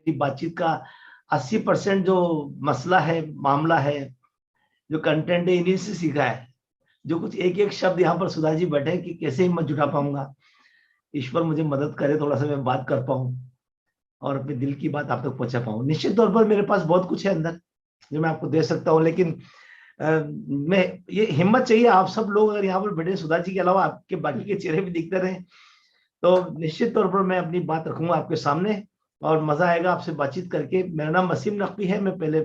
मेरी बातचीत का 80% जो मसला है, मामला है, जो कंटेंट है, इन्हीं से सीखा है। जो कुछ एक एक शब्द यहाँ पर सुधा जी बैठे कि कैसे हिम्मत जुटा पाऊंगा, ईश्वर मुझे मदद करे, थोड़ा सा मैं बात कर पाऊं और अपने दिल की बात आप तक पहुंचा पाऊं। निश्चित तौर पर मेरे पास बहुत कुछ है अंदर जो मैं आपको दे सकता हूं, लेकिन मैं ये हिम्मत चाहिए। आप सब लोग अगर यहाँ पर बैठे, सुधा जी के अलावा आपके बाकी के चेहरे भी दिखते रहे, तो निश्चित तौर पर मैं अपनी बात रखूंगा आपके सामने और मजा आएगा आपसे बातचीत करके। मेरा नाम वसीम नकवी है। मैं पहले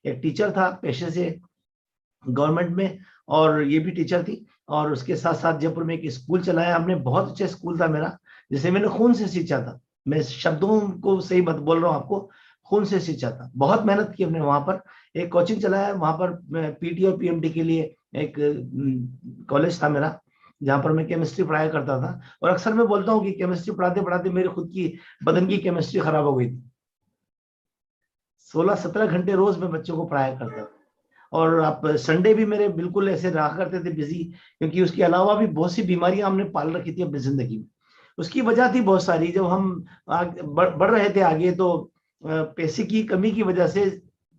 एक टीचर था पेशे से गवर्नमेंट में, और ये भी टीचर थी, और उसके साथ साथ जयपुर में एक स्कूल चलाया हमने। बहुत अच्छा स्कूल था मेरा, जिसे मैंने खून से सींचा था। मैं शब्दों को सही मत बोल रहा हूँ आपको, खून से सींचा था। बहुत मेहनत की हमने वहां पर। एक कोचिंग चलाया वहां पर, पीटी और पीएमटी के लिए एक कॉलेज था मेरा, जहां पर मैं केमिस्ट्री पढ़ाया करता था। और अक्सर मैं बोलता हूँ कि केमिस्ट्री पढ़ाते पढ़ाते मेरी खुद की बदन की केमिस्ट्री खराब हो गई थी। 16-17 घंटे रोज मैं बच्चों को पढ़ाया करता था, और आप संडे भी मेरे बिल्कुल ऐसे रहा करते थे बिजी, क्योंकि उसके अलावा भी बहुत सी बीमारियां हमने पाल रखी थी अपनी जिंदगी में। उसकी वजह थी बहुत सारी। जब हम बढ़ रहे थे आगे, तो पैसे की कमी की वजह से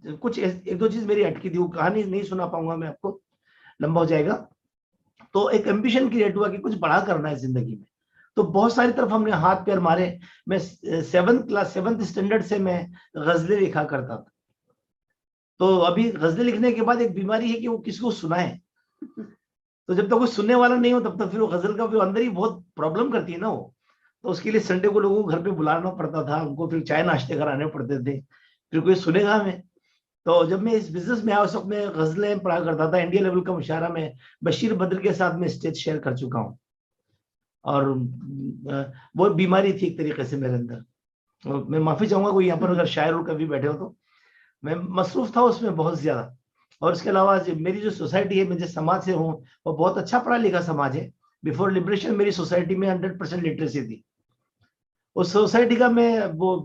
कुछ एक दो चीज मेरी अटकी थी। वो कहानी नहीं सुना पाऊंगा मैं आपको, लंबा हो जाएगा। तो एक एम्बिशन क्रिएट हुआ कि कुछ बड़ा करना है जिंदगी में। तो बहुत सारी तरफ हमने हाथ पैर मारे। मैं 7th स्टैंडर्ड से मैं गजलें लिखा करता था। तो अभी गजलें लिखने के बाद एक बीमारी है कि वो किसी को सुनाए। तो जब तक कोई सुनने वाला नहीं हो, तब तक फिर वो गजल का फिर अंदर ही बहुत प्रॉब्लम करती है ना वो। तो उसके लिए संडे को लोगों को घर पे बुलाना पड़ता था, उनको फिर चाय नाश्ते कराने पड़ते थे, फिर कोई सुनेगा हमें। तो जब मैं इस बिजनेस में आया, उस वक्त मैं गजलें पढ़ा करता था। इंडिया लेवल का मुशायरा में बशीर बद्र के साथ मैं स्टेज शेयर कर चुका हूँ। और वो बीमारी थी एक तरीके से मेरे अंदर। मैं माफी चाहूंगा कोई यहाँ पर अगर शायर और कभी बैठे हो तो। मैं मसरूफ था उसमें बहुत ज्यादा। और इसके अलावा मेरी जो सोसाइटी है, मैं जिस समाज से हूँ, वो बहुत अच्छा पढ़ा लिखा समाज है। बिफोर लिबरेशन मेरी सोसाइटी में 100% लिटरेसी थी। उस सोसाइटी का मैं वो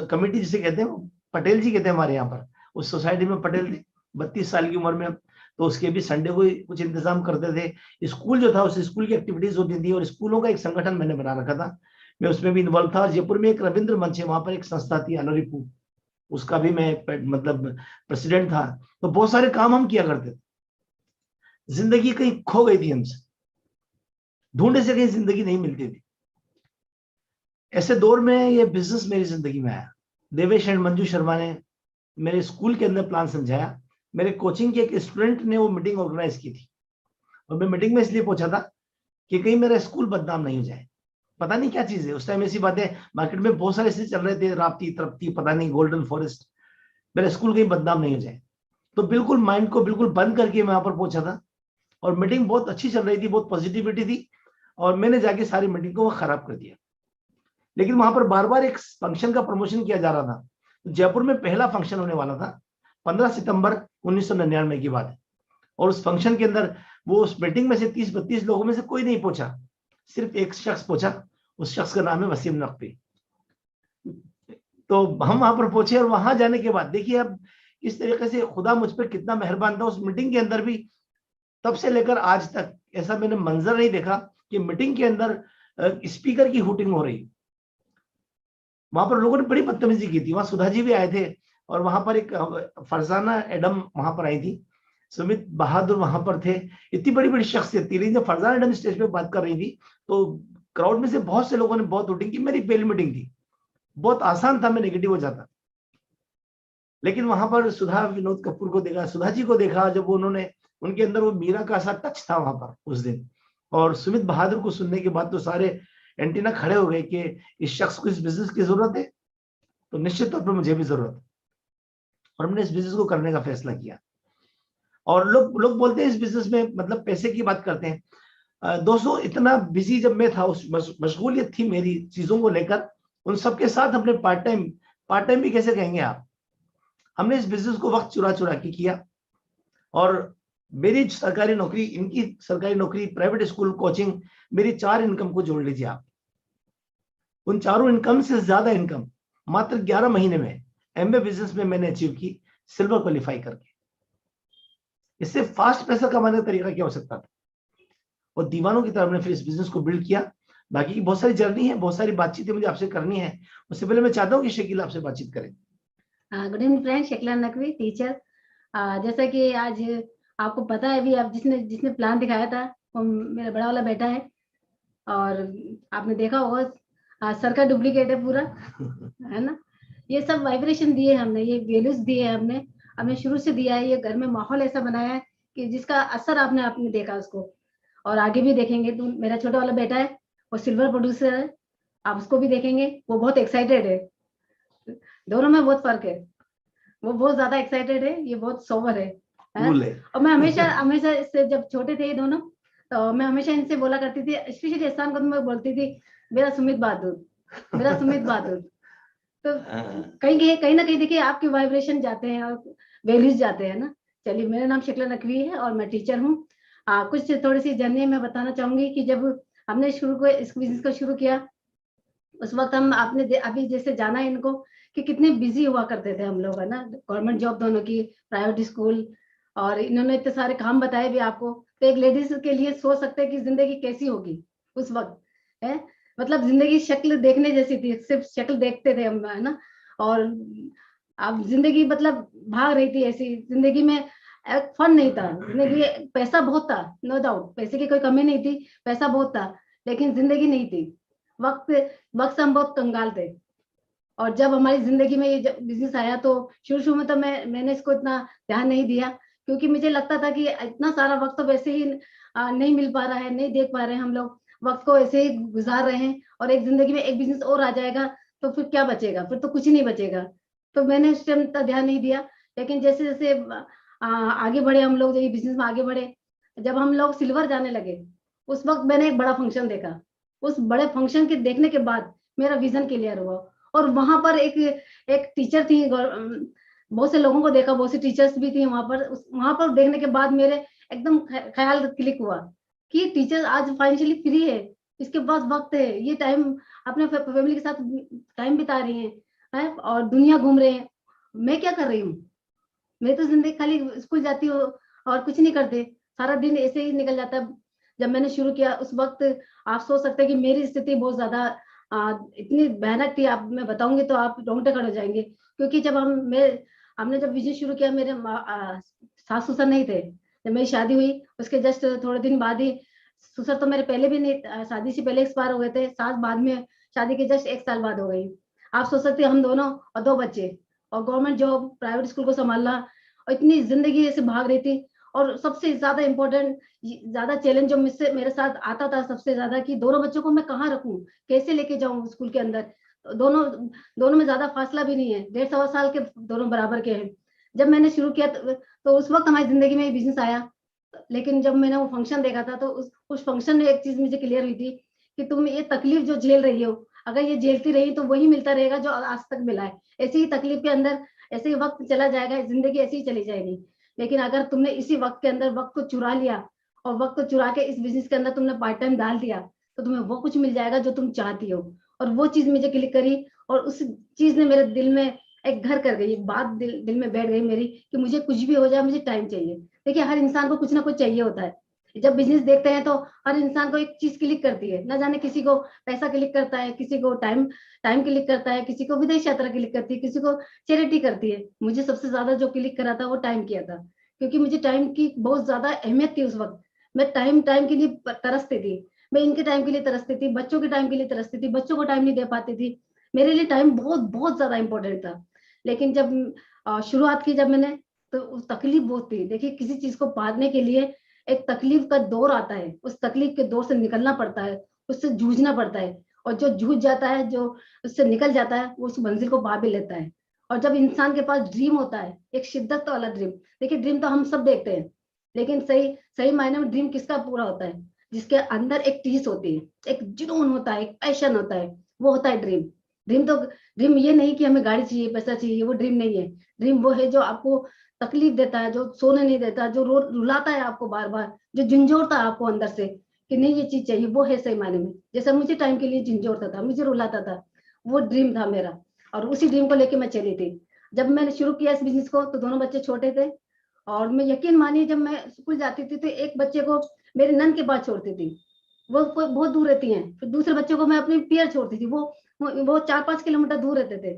कमेटी जिसे कहते हैं, पटेल जी कहते हैं हमारे यहाँ पर। उस सोसाइटी में पटेल थे, 32 साल की उम्र में। तो उसके भी संडे को कुछ इंतजाम करते थे। स्कूल जो था, उस स्कूल की एक्टिविटीज होती थी, और स्कूलों का एक संगठन मैंने बना रखा था। मैं उसमें भी इन्वॉल्व था। जयपुर में एक रविंद्र मंच है, वहां पर एक संस्था थी अनोरिपू, उसका भी मैं मतलब प्रेसिडेंट था। तो बहुत सारे काम हम किया करते थे। जिंदगी कहीं खो गई थी हमसे, ढूंढे से कहीं जिंदगी नहीं मिलती थी। ऐसे दौर में ये बिजनेस मेरी जिंदगी में आया। देवेश एंड मंजू शर्मा ने मेरे स्कूल के अंदर प्लान समझाया। मेरे कोचिंग के एक स्टूडेंट ने वो मीटिंग ऑर्गेनाइज की थी, और मैं मीटिंग में इसलिए पहुंचा था कि कहीं मेरा स्कूल बदनाम नहीं हो जाए। पता नहीं क्या चीज है, उस टाइम ऐसी बातें मार्केट में बहुत सारे ऐसे चल रहे थे, राप्ती तृप्ति पता नहीं गोल्डन फॉरेस्ट, मेरा स्कूल कहीं बदनाम नहीं हो जाए। तो बिल्कुल माइंड को बिल्कुल बंद करके मैं वहां पर पहुंचा था। और मीटिंग बहुत अच्छी चल रही थी, बहुत पॉजिटिविटी थी, और मैंने जाके सारी मीटिंग को खराब कर दिया। लेकिन वहां पर बार बार एक फंक्शन का प्रमोशन किया जा रहा था। जयपुर में पहला फंक्शन होने वाला था, 15 सितंबर 1999 की बात है। और उस फंक्शन के अंदर वो उस मीटिंग में से 30-32 लोगों में से कोई नहीं पहुंचा, सिर्फ एक शख्स पहुंचा। उस शख्स का नाम है वसीम नकवी। तो हम वहां पर पहुंचे, और वहां जाने के बाद देखिए अब इस तरीके से खुदा मुझ पर कितना मेहरबान था। उस मीटिंग के अंदर भी तब से लेकर आज तक ऐसा मैंने मंजर नहीं देखा कि मीटिंग के अंदर स्पीकर की हुटिंग हो रही। वहां पर लोगों ने बड़ी बदतमीजी की थी। वहां सुधा जी भी आए थे, और वहां पर एक फरजाना एडम वहां पर आई थी, सुमित बहादुर वहां पर थे। इतनी बड़ी बड़ी शख्सियत थी, लेकिन जब फरजाना एडम स्टेज पे बात कर रही थी, तो क्राउड में से बहुत से लोगों ने बहुत वोटिंग की। मेरी पहली मीटिंग थी, बहुत आसान था, मैं नेगेटिव हो जाता। लेकिन वहां पर सुधा विनोद कपूर को देखा, सुधा जी को देखा, जब उन्होंने, उनके अंदर वो मीरा का सा टच था वहां पर उस दिन। और सुमित बहादुर को सुनने के बाद तो सारे एंटीना खड़े हो गए कि इस शख्स को इस बिजनेस की जरूरत है, तो निश्चित तौर पर मुझे भी जरूरत है। और हमने इस बिजनेस को करने का फैसला किया। और लोग लोग बोलते हैं इस बिजनेस में मतलब पैसे की बात करते हैं। दोस्तों, इतना बिजी जब मैं था, उस मशगूलियत थी मेरी चीजों को लेकर, उन सबके साथ हमने पार्ट टाइम भी कैसे कहेंगे आप, हमने इस बिजनेस को वक्त चुरा चुरा के किया। और मेरी सरकारी नौकरी, इनकी सरकारी नौकरी, प्राइवेट स्कूल, कोचिंग, मेरी 4 इनकम को जोड़ लीजिए आप। उन चारों इनकम से ज्यादा इनकम मात्र 11 महीने में एमबीए बिजनेस में मैंने अचीव की, सिल्वर क्वालिफाई करके। इससे फास्ट पैसा कमाने का तरीका क्या हो सकता था। और दीवानों की तरह हमने फिर इस बिजनेस को बिल्ड किया। बाकी की बहुत सारी जर्नी है, बहुत सारी बातचीतें मुझे आपसे करनी है। उससे पहले मैं चाहता हूँ कि शकील आपसे बातचीत करें। Good evening friend, Shakeela Naqvi teacher. जैसा कि आज आपको पता है, भी आप जिसने जिसने प्लान दिखाया था वो मेरा बड़ा वाला बेटा है। और आपने देखा होगा सर का डुप्लीकेट है पूरा, है ना। ये सब वाइब्रेशन दिए हमने, ये वैल्यूज दिए हमने हमने शुरू से दिया है। ये घर में माहौल ऐसा बनाया है कि जिसका असर आपने देखा उसको, और आगे भी देखेंगे। तो मेरा छोटा वाला बेटा है, वो सिल्वर प्रोड्यूसर है, आप उसको भी देखेंगे। वो बहुत एक्साइटेड है, दोनों में बहुत फर्क है। वो बहुत ज्यादा एक्साइटेड है, ये बहुत सोबर है। कूल है। और मैं हमेशा हमेशा इससे, जब छोटे थे ये दोनों, तो मैं हमेशा इनसे बोला करती थी, स्पेशली एहसान को मैं बोलती थी, मेरा सुमित बहादुर, मेरा सुमित बहादुर। तो कहीं ना कहीं देखिए आपके वाइब्रेशन जाते हैं और वैल्यूज जाते हैं ना। चलिए, मेरा नाम शकीला नकवी है और मैं टीचर हूँ। कुछ थोड़ी सी जर्नी मैं बताना चाहूंगी कि जब हमने इस बिजनेस को शुरू किया, उस वक्त हम आपने अभी जैसे जाना है इनको कि कितने बिजी हुआ करते थे हम लोग, है ना। गवर्नमेंट जॉब दोनों की, प्राइवेट स्कूल, और इन्होंने इतने सारे काम बताए भी आपको। तो एक लेडीज के लिए सोच सकते हैं कि जिंदगी कैसी होगी उस वक्त, है। मतलब जिंदगी शक्ल देखने जैसी थी, सिर्फ शक्ल देखते थे हम, है ना। और अब जिंदगी मतलब भाग रही थी ऐसी जिंदगी में। एक फन नहीं था जिंदगी, पैसा बहुत था, नो डाउट, पैसे की कोई कमी नहीं थी, पैसा बहुत था, लेकिन जिंदगी नहीं थी। वक्त वक्त से हम बहुत कंगाल थे। और जब हमारी जिंदगी में ये बिजनेस आया, तो शुरू शुरू में तो मैंने इसको इतना ध्यान नहीं दिया, क्योंकि मुझे लगता था कि इतना सारा वक्त तो वैसे ही नहीं मिल पा रहा है, नहीं देख पा रहे हैं हम लोग, वक्त को ऐसे ही गुजार रहे हैं। और एक जिंदगी में एक बिजनेस और आ जाएगा तो फिर क्या बचेगा, फिर तो कुछ नहीं बचेगा। तो मैंने उस टाइम तक ध्यान नहीं दिया। लेकिन जैसे जैसे आगे बढ़े हम लोग, जब ये बिजनेस में आगे बढ़े, जब हम लोग सिल्वर जाने लगे, उस वक्त मैंने एक बड़ा फंक्शन देखा। उस बड़े फंक्शन के देखने के बाद मेरा विजन क्लियर हुआ। और वहां पर एक एक टीचर थी, बहुत से लोगों को देखा, बहुत सी टीचर्स भी थी वहां पर। वहां पर देखने के बाद मेरे एकदम ख्याल क्लिक हुआ कि टीचर आज फाइनेंशियली फ्री है, इसके पास वक्त है, ये टाइम अपने फैमिली के साथ टाइम बिता रही है और दुनिया घूम रहे हैं। मैं क्या कर रही हूँ? मैं तो जिंदगी खाली स्कूल जाती हूँ और कुछ नहीं करते, सारा दिन ऐसे ही निकल जाता है। जब मैंने शुरू किया उस वक्त, आप सोच सकते हैं कि मेरी स्थिति बहुत ज्यादा इतनी भयानक थी। आप मैं बताऊंगी तो आप रोंगटे खड़े हो जाएंगे। क्योंकि जब हमने जब बिजनेस शुरू किया, मेरे सास ससुर नहीं थे। जब मेरी शादी हुई उसके जस्ट थोड़े दिन बाद ही, ससुर तो मेरे पहले भी नहीं, शादी से पहले एक्सपायर हो गए थे, सास बाद में, शादी के जस्ट 1 साल बाद हो गई। आप सोच सकते हैं, हम दोनों और 2 बच्चे, और गवर्नमेंट जॉब, प्राइवेट स्कूल को संभालना, और इतनी जिंदगी ऐसे भाग रही थी। और सबसे ज्यादा इम्पोर्टेंट, ज्यादा चैलेंज जो मुझसे मेरे साथ आता था सबसे ज्यादा, कि दोनों बच्चों को मैं कहाँ रखूं, कैसे लेके जाऊं स्कूल के अंदर। दोनों दोनों में ज्यादा फासला भी नहीं है, 1.5 सवा साल के दोनों बराबर के हैं। जब मैंने शुरू किया तो उस वक्त हमारी जिंदगी में बिजनेस आया। लेकिन जब मैंने वो फंक्शन देखा था, तो उस फंक्शन में एक चीज मुझे क्लियर हुई थी कि तुम ये तकलीफ जो झेल रही हो, अगर ये झेलती रही तो वही मिलता रहेगा जो आज तक मिला है। ऐसी ही तकलीफ के अंदर ऐसे ही वक्त चला जाएगा, जिंदगी ऐसी ही चली जाएगी। लेकिन अगर तुमने इसी वक्त के अंदर वक्त को चुरा लिया, और वक्त को चुरा के इस बिजनेस के अंदर तुमने पार्ट टाइम डाल दिया, तो तुम्हें वो कुछ मिल जाएगा जो तुम चाहती हो। और वो चीज मुझे क्लिक करी, और उस चीज ने मेरे दिल में एक घर कर गई, एक बात दिल में बैठ गई मेरी, कि मुझे कुछ भी हो जाए, मुझे टाइम चाहिए। देखिए, हर इंसान को कुछ ना कुछ चाहिए होता है। जब बिजनेस देखते हैं तो हर इंसान को एक चीज क्लिक करती है, ना जाने किसी को पैसा क्लिक करता है, किसी को टाइम टाइम क्लिक करता है, किसी को विदेश यात्रा क्लिक करती है, किसी को चैरिटी करती है। मुझे सबसे ज्यादा जो क्लिक करा था वो टाइम किया था, क्योंकि मुझे टाइम की बहुत ज्यादा अहमियत थी उस वक्त। मैं टाइम टाइम के लिए तरसती थी, मैं इनके टाइम के लिए तरसती थी, बच्चों के टाइम के लिए तरसती थी, बच्चों को टाइम नहीं दे पाती थी। मेरे लिए टाइम बहुत बहुत ज्यादा इंपॉर्टेंट था। लेकिन जब शुरुआत की जब मैंने, तो तकलीफ बहुत थी। देखिए, किसी चीज को पाने के लिए एक तकलीफ का दौर आता है, उस तकलीफ के दौर से निकलना पड़ता है, उससे जूझना पड़ता है। और जो जूझ जाता है, जो उससे निकल जाता है, वो उस मंजिल को पा भी लेता है। और जब इंसान के पास ड्रीम होता है, एक शिद्दत वाला ड्रीम, देखिए ड्रीम तो हम सब देखते हैं, लेकिन सही सही मायने में ड्रीम किसका पूरा होता है? जिसके अंदर एक टीस होती है, एक जुनून होता है, एक पैशन होता है, वो होता है ड्रीम। ड्रीम तो, ड्रीम ये नहीं कि हमें गाड़ी चाहिए, पैसा चाहिए, वो ड्रीम नहीं है। ड्रीम वो है जो आपको तकलीफ देता है, जो सोने नहीं देता, जो रुलाता है आपको बार बार, जो झंझोड़ता है आपको अंदर से कि नहीं ये चीज चाहिए, वो है सही मायने में। जैसे मुझे टाइम के लिए झंझोड़ता था, मुझे रुलाता था, वो ड्रीम था मेरा। और उसी ड्रीम को लेके मैं चली थी। जब मैंने शुरू किया इस बिजनेस को, तो दोनों बच्चे छोटे थे। और मैं, यकीन मानिए, जब मैं स्कूल जाती थी तो एक बच्चे को मेरी नन के पास छोड़ती थी, वो बहुत दूर रहती हैं, फिर दूसरे बच्चों को मैं अपने पेयर छोड़ती थी, वो 4-5 किलोमीटर दूर रहते थे,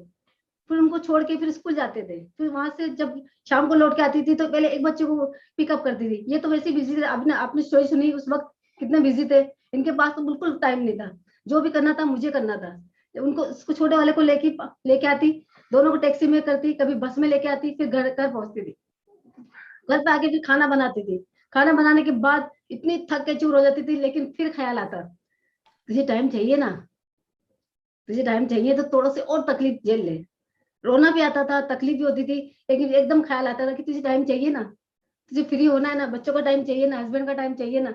फिर उनको छोड़ के फिर स्कूल जाते थे, फिर वहां से जब शाम को लौट के आती थी तो पहले एक बच्चे को पिकअप करती थी। ये तो वैसे बिजी थे, आपने स्टोरी सुनी उस वक्त कितने बिजी थे, इनके पास तो बिल्कुल टाइम नहीं था, जो भी करना था मुझे करना था। उनको उसको छोटे वाले को लेके आती, दोनों को टैक्सी में करती, कभी बस में लेके आती, फिर घर पहुंचती थी, घर पे आके फिर खाना बनाती थी, खाना बनाने के बाद इतनी थक के चूर हो जाती थी, लेकिन फिर ख्याल आता, तुझे टाइम चाहिए ना, तुझे टाइम चाहिए तो थोड़ा से और तकलीफ झेल ले। रोना भी आता था, तकलीफ भी होती थी, लेकिन एकदम ख्याल आता था कि तुझे टाइम चाहिए ना, तुझे फ्री होना है ना, बच्चों का टाइम चाहिए ना, हस्बैंड का टाइम चाहिए ना,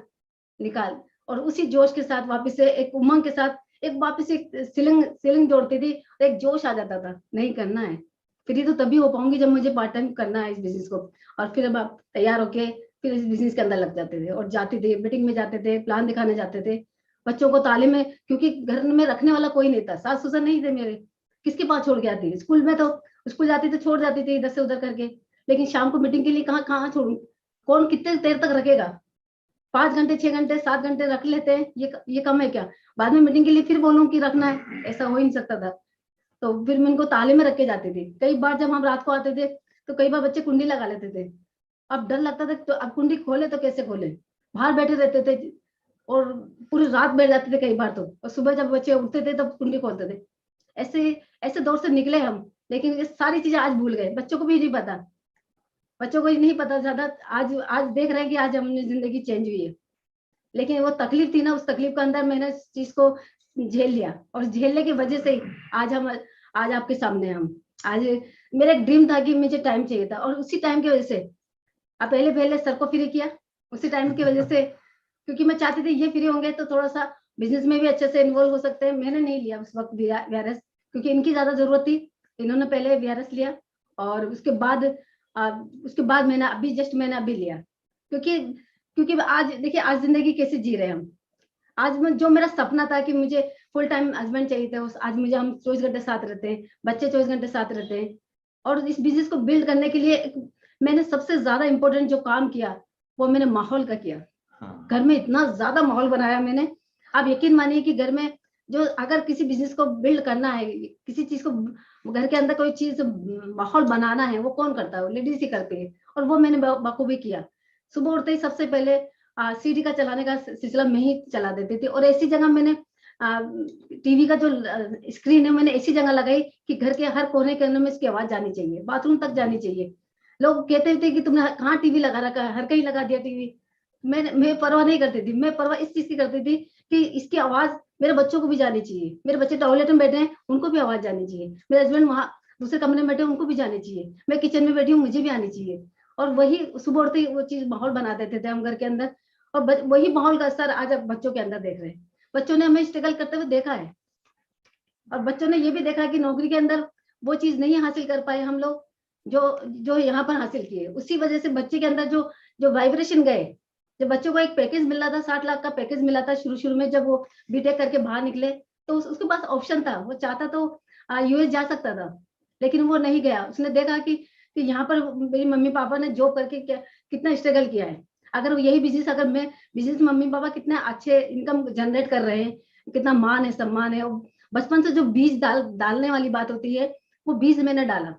निकाल। और उसी जोश के साथ वापस से एक उमंग के साथ एक वापस एक सीलिंग जोड़ती थी, और एक जोश आ जाता था, नहीं करना है, फ्री तो तभी हो पाऊंगी जब मुझे पार्ट टाइम करना है इस बिजनेस को। और फिर अब आप तैयार होके फिर इस बिजनेस के अंदर लग जाते थे और जाते थे, मीटिंग में जाते थे, प्लान दिखाने जाते थे, बच्चों को तालीम में, क्योंकि घर में रखने वाला कोई नहीं था, सास ससुर नहीं थे मेरे, किसके पास छोड़ के आती, स्कूल में तो स्कूल जाती तो छोड़ जाती थी इधर से उधर करके, लेकिन शाम को मीटिंग के लिए कहाँ कहाँ छोड़ू, कौन कितने देर तक रखेगा, 5 घंटे 6 घंटे 7 घंटे रख लेते हैं, ये कम है क्या, बाद में मीटिंग के लिए फिर बोलूं कि रखना है, ऐसा हो ही नहीं सकता था। तो फिर मैं इनको ताले में रख के जाती थी, कई बार जब हम रात को आते थे तो कई बार बच्चे कुंडी लगा लेते थे, अब डर लगता था, तो अब कुंडी खोले तो कैसे खोले, बाहर बैठे रहते थे और पूरी रात बैठ जाते थे कई बार तो, और सुबह जब बच्चे उठते थे तब कुंडी खोलते थे। ऐसे ऐसे दौर से निकले हम, लेकिन ये सारी चीजें आज भूल गए, बच्चों को भी नहीं पता, बच्चों को नहीं पता ज्यादा, आज आज देख रहे हैं कि आज हमने जिंदगी चेंज हुई है, लेकिन वो तकलीफ थी ना, उस तकलीफ के अंदर मैंने इस चीज को झेल लिया, और झेलने की वजह से ही आज आपके सामने हम आज, मेरा एक ड्रीम था कि मुझे टाइम चाहिए था, और उसी टाइम की वजह से अब पहले पहले सर को फ्री किया, उसी टाइम की वजह से, क्योंकि मैं चाहती थी ये फ्री होंगे तो थोड़ा सा बिजनेस में भी अच्छे से इन्वॉल्व हो सकते हैं। मैंने नहीं लिया उस वक्त वीआरएस, क्योंकि इनकी ज्यादा जरूरत थी, इन्होंने पहले वीआरएस लिया, और उसके बाद मैंने अभी लिया, क्योंकि क्योंकि आज देखिए आज जिंदगी कैसे जी रहे हैं हम, आज मैं जो मेरा सपना था कि मुझे फुल टाइम हस्बैंड चाहिए थे, उस आज मुझे हम 24 घंटे साथ रहते हैं, बच्चे 24 घंटे साथ रहते हैं, और इस बिजनेस को बिल्ड करने के लिए मैंने सबसे ज्यादा इंपॉर्टेंट जो काम किया वो मैंने माहौल का किया। हाँ। घर में इतना ज्यादा माहौल बनाया मैंने, आप यकीन मानिए कि घर में जो अगर किसी बिजनेस को बिल्ड करना है, किसी चीज को घर के अंदर कोई चीज माहौल बनाना है, वो कौन करता है, लेडीज ही करती है, और वो मैंने बखूबी किया। सुबह उठते ही सबसे पहले सीडी का चलाने का सिलसिला मैं ही चला देती थी, और ऐसी जगह मैंने टीवी का जो स्क्रीन है मैंने ऐसी जगह लगाई कि घर के हर कोने कोने में इसकी आवाज जानी चाहिए, बाथरूम तक जानी चाहिए। लोग कहते थे कि तुमने कहाँ टीवी लगा रखा है, हर कहीं लगा दिया टीवी। मैं परवाह नहीं करती थी, मैं परवाह इस चीज की करती थी कि इसकी आवाज मेरे बच्चों को भी जानी चाहिए, मेरे बच्चे टॉयलेट में बैठे हैं उनको भी आवाज जानी चाहिए, मेरे हस्बैंड वहां दूसरे कमरे में बैठे उनको भी जानी चाहिए, मैं किचन में बैठी हूँ मुझे भी आनी चाहिए। और वही सुबह उठते ही वो चीज माहौल बना देते थे हम घर के अंदर, और वही माहौल का असर आज आप बच्चों के अंदर देख रहे हैं। बच्चों ने हमें स्ट्रगल करते हुए देखा है, और बच्चों ने ये भी देखा कि नौकरी के अंदर वो चीज नहीं हासिल कर पाए हम लोग जो जो यहाँ पर हासिल किए। उसी वजह से बच्चे के अंदर जो जो वाइब्रेशन गए, जब बच्चों को एक पैकेज मिल रहा था, 60 लाख का पैकेज मिला था शुरू शुरू में, जब वो बीटेक करके बाहर निकले तो उसके पास ऑप्शन था, वो चाहता तो यूएस जा सकता था, लेकिन वो नहीं गया। उसने देखा कि यहाँ पर मेरी मम्मी पापा ने जॉब करके कितना स्ट्रगल किया है, अगर यही बिजनेस, अगर मैं बिजनेस, मम्मी पापा कितने अच्छे इनकम जनरेट कर रहे हैं, कितना मान है सम्मान है, और बचपन से जो बीज डालने वाली बात होती है वो बीज मैंने डाला।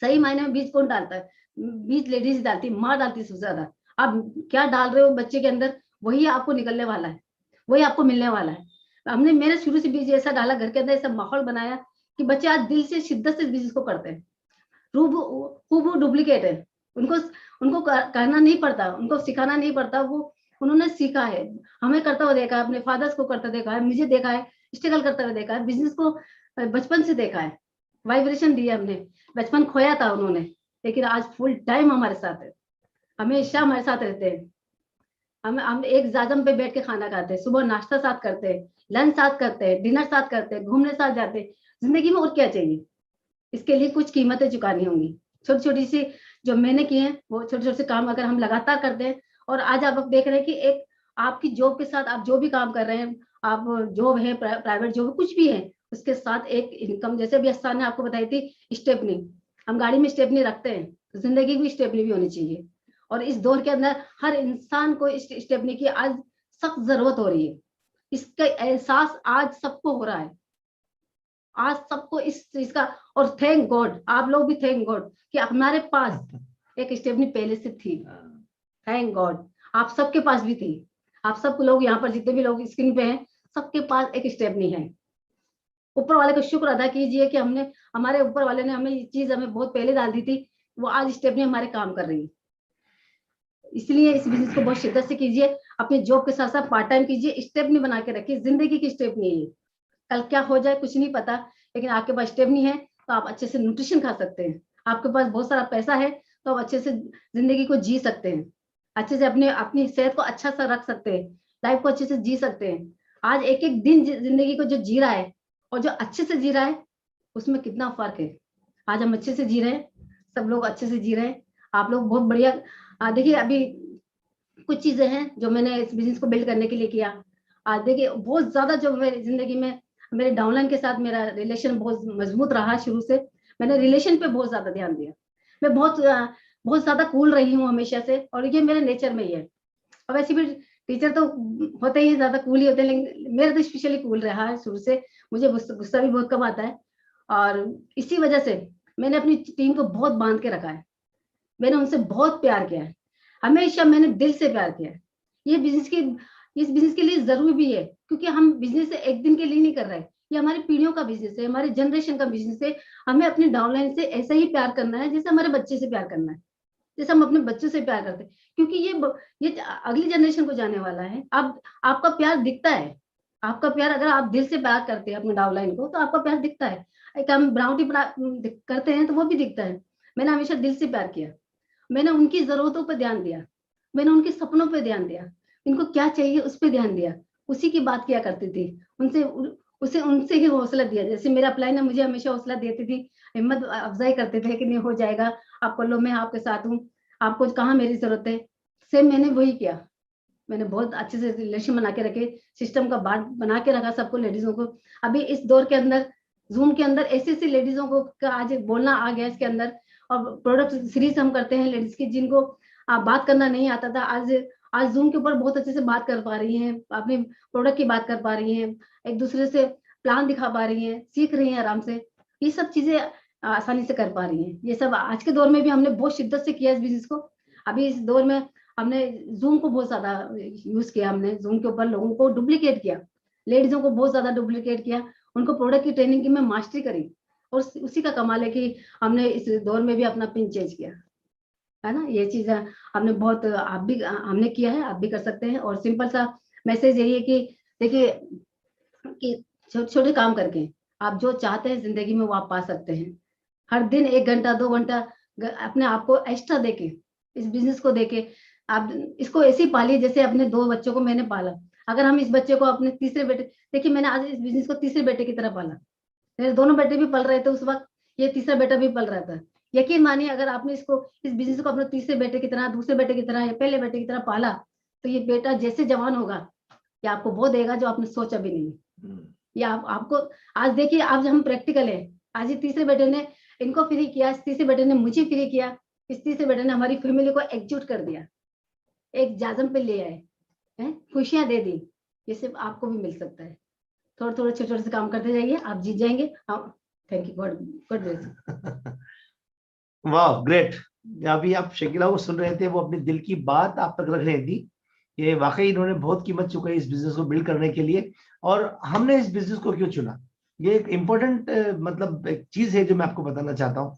सही मायने में बीज कौन डालता है, बीज लेडीज डालती है, माँ डालती है सबसे ज्यादा। आप क्या डाल रहे हो बच्चे के अंदर, वही आपको निकलने वाला है, वही आपको मिलने वाला है। हमने मेरे शुरू से बीज ऐसा डाला घर के अंदर, ऐसा माहौल बनाया कि बच्चे आज दिल से शिद्दत से बिजनेस को करते हैं। हूबहू डुप्लीकेट है, उनको उनको करना नहीं पड़ता, उनको सिखाना नहीं पड़ता, वो उन्होंने सीखा है, हमें करता हुआ देखा है, अपने फादर्स को करता देखा है, मुझे देखा है, स्ट्रगल करता हुआ देखा है, बिजनेस को बचपन से देखा है, वाइब्रेशन दिया हमने, बचपन खोया था उन्होंने, लेकिन आज फुल टाइम हमारे साथ है, हमेशा हमारे साथ रहते हैं। हम एक जाजम पे बैठ के खाना खाते हैं, सुबह नाश्ता साथ करते हैं, लंच साथ करते हैं, डिनर साथ करते हैं, घूमने साथ जाते हैं। जिंदगी में और क्या चाहिए, इसके लिए कुछ कीमतें चुकानी होंगी। छोटी छोटी सी जो मैंने की है वो छोटे छोटे से काम अगर हम लगातार करते हैं, और आज आप देख रहे हैं कि एक आपकी जॉब के साथ आप जो भी काम कर रहे हैं, आप जॉब है, प्राइवेट जॉब कुछ भी है, उसके साथ एक इनकम, जैसे अभी अस्तान ने आपको बताई थी स्टेपनी, हम गाड़ी में स्टेपनी रखते हैं तो जिंदगी की स्टेपनी भी होनी चाहिए। और इस दौर के अंदर हर इंसान को स्टेपनी की आज सख्त जरूरत हो रही है। इसका एहसास आज सबको हो रहा है, आज सबको इस चीज का। और थैंक गॉड, आप लोग भी थैंक गॉड कि हमारे पास एक स्टेपनी पहले से थी। थैंक गॉड आप सबके पास भी थी। आप सब लोग यहाँ पर जितने भी लोग स्क्रीन पे हैं, सबके पास एक स्टेपनी है। ऊपर वाले का शुक्र अदा कीजिए कि हमने, हमारे ऊपर वाले ने हमें ये चीज हमें बहुत पहले डाल दी थी, वो आज स्टेपनी हमारे काम कर रही है। इसलिए इस बिजनेस को बहुत शिद्दत से कीजिए, अपने जॉब के साथ साथ पार्ट टाइम कीजिए, स्टेपनी बना के रखिए। जिंदगी की स्टेपनी है ये, कल क्या हो जाए कुछ नहीं पता, लेकिन आपके पास स्टेपनी है तो आप अच्छे से न्यूट्रिशन खा सकते हैं। आपके पास बहुत सारा पैसा है तो आप अच्छे से जिंदगी को जी सकते हैं, अच्छे से अपने अपनी सेहत को अच्छा सा रख सकते हैं, लाइफ को अच्छे से जी सकते हैं। आज एक एक दिन जिंदगी को जो जी रहा है और जो अच्छे से जी रहा है, उसमें कितना फर्क है। आज हम अच्छे से जी रहे हैं, सब लोग अच्छे से जी रहे हैं, आप लोग बहुत बढ़िया। देखिए अभी कुछ चीजें हैं जो मैंने इस बिजनेस को बिल्ड करने के लिए किया। देखिए बहुत ज्यादा जो मेरी जिंदगी में मेरे डाउनलाइन के साथ मेरा रिलेशन बहुत मजबूत रहा शुरू से। मैंने रिलेशन पे बहुत ज्यादा ध्यान दिया। मैं बहुत ज्यादा कूल रही हूँ हमेशा से, और ये मेरे नेचर में ही है। और वैसे भी टीचर तो होते ही ज्यादा कूल ही होते हैं, लेकिन मेरा तो स्पेशली कूल रहा है शुरू से। मुझे गुस्सा भी बहुत कम आता है, और इसी वजह से मैंने अपनी टीम को बहुत बांध के रखा है। मैंने उनसे बहुत प्यार किया है, हमेशा मैंने दिल से प्यार किया है। ये इस बिजनेस के लिए जरूरी भी है, क्योंकि हम बिजनेस से एक दिन के लिए नहीं कर रहे हैं, ये हमारी पीढ़ियों का बिजनेस है, हमारे जनरेशन का बिजनेस है। हमें अपने डाउनलाइन से ऐसा ही प्यार करना है जैसे हमारे बच्चे से प्यार करना है, जैसे हम अपने बच्चों से प्यार करते हैं, क्योंकि ये अगली जनरेशन को जाने वाला है। अब आपका प्यार दिखता है, आपका प्यार अगर आप दिल से प्यार करते हैं अपने डाउनलाइन को, तो आपका प्यार दिखता है। एक हम बनावटी करते हैं तो वो भी दिखता है। मैंने हमेशा दिल से प्यार किया, मैंने उनकी जरूरतों पर ध्यान दिया, मैंने उनके सपनों पर ध्यान दिया, इनको क्या चाहिए उस पर ध्यान दिया, उसी की बात किया करती थी उनसे, उनसे ही हौसला दिया। जैसे मेरा अपलाइन है, मुझे हमेशा हौसला देती थी, हिम्मत अफजाई करते थे कि नहीं हो जाएगा, आप कर लो, मैं आपके साथ हूँ, आपको कहाँ मेरी जरूरत है। सेम मैंने वही किया। मैंने बहुत अच्छे से रिलेशन बना के रखे, सिस्टम का बात बना के रखा सबको, लेडीजों को। अभी इस दौर के अंदर जूम के अंदर ऐसी ऐसी लेडीजों को आज बोलना आ गया इसके अंदर। और प्रोडक्ट सीरीज हम करते हैं लेडीज की, जिनको बात करना नहीं आता था, आज जूम के ऊपर बहुत अच्छे से बात कर पा रही हैं, अपने प्रोडक्ट की बात कर पा रही हैं, एक दूसरे से प्लान दिखा पा रही हैं, सीख रही हैं आराम से। ये सब चीजें आसानी से कर पा रही हैं। ये सब आज के दौर में भी हमने बहुत शिद्दत से किया इस बिजनेस को। अभी इस दौर में हमने जूम को बहुत ज्यादा यूज किया, हमने जूम के ऊपर लोगों को डुप्लीकेट किया, लेडीजों को बहुत ज्यादा डुप्लीकेट किया, उनको प्रोडक्ट की ट्रेनिंग की मैं मास्टरी करी। और उसी का कमाल है कि हमने इस दौर में भी अपना पिन चेंज किया, है ना। ये चीज हमने बहुत, आप भी हमने किया है, आप भी कर सकते हैं। और सिंपल सा मैसेज यही है कि देखिए कि छोटे छोटे काम करके आप जो चाहते हैं जिंदगी में वो आप पा सकते हैं। हर दिन 1 घंटा 2 घंटा अपने आप को एक्स्ट्रा देके, इस बिजनेस को देके आप इसको ऐसे ही पालिए जैसे अपने 2 बच्चों को मैंने पाला। अगर हम इस बच्चे को अपने तीसरे बेटे, देखिए मैंने आज इस बिजनेस को तीसरे बेटे की तरह पाला। मेरे दोनों बेटे भी पल रहे थे उस वक्त, ये तीसरा बेटा भी पल रहा था। यकीन मानिए अगर आपने इस बिजनेस को अपने तीसरे बेटे की तरह, दूसरे बेटे की तरह या पहले बेटे की तरह पाला, तो ये बेटा जैसे जवान होगा, ये आपको वो देगा जो आपने सोचा भी नहीं। ये आपको आज देखिए, आज हम प्रैक्टिकल है। आज ये तीसरे बेटे ने इनको फ्री किया, इस तीसरे बेटे ने मुझे फ्री किया, इस तीसरे बेटे ने हमारी फैमिली को एकजुट कर दिया, एक जाजम पे ले आए, खुशियां दे दी। ये सिर्फ आपको भी मिल सकता है। थोड़े थोड़े छोटे छोटे से काम करते जाइए, आप जीत जाएंगे। Thank you, God bless. वाह ग्रेट। अभी आप शकीला को सुन रहे थे, वो अपने दिल की बात आप तक रख रही थी। ये वाकई इन्होंने बहुत कीमत चुकाई इस बिजनेस को बिल्ड करने के लिए। और हमने इस बिजनेस को क्यों चुना, ये एक इम्पोर्टेंट मतलब एक चीज है जो मैं आपको बताना चाहता हूँ।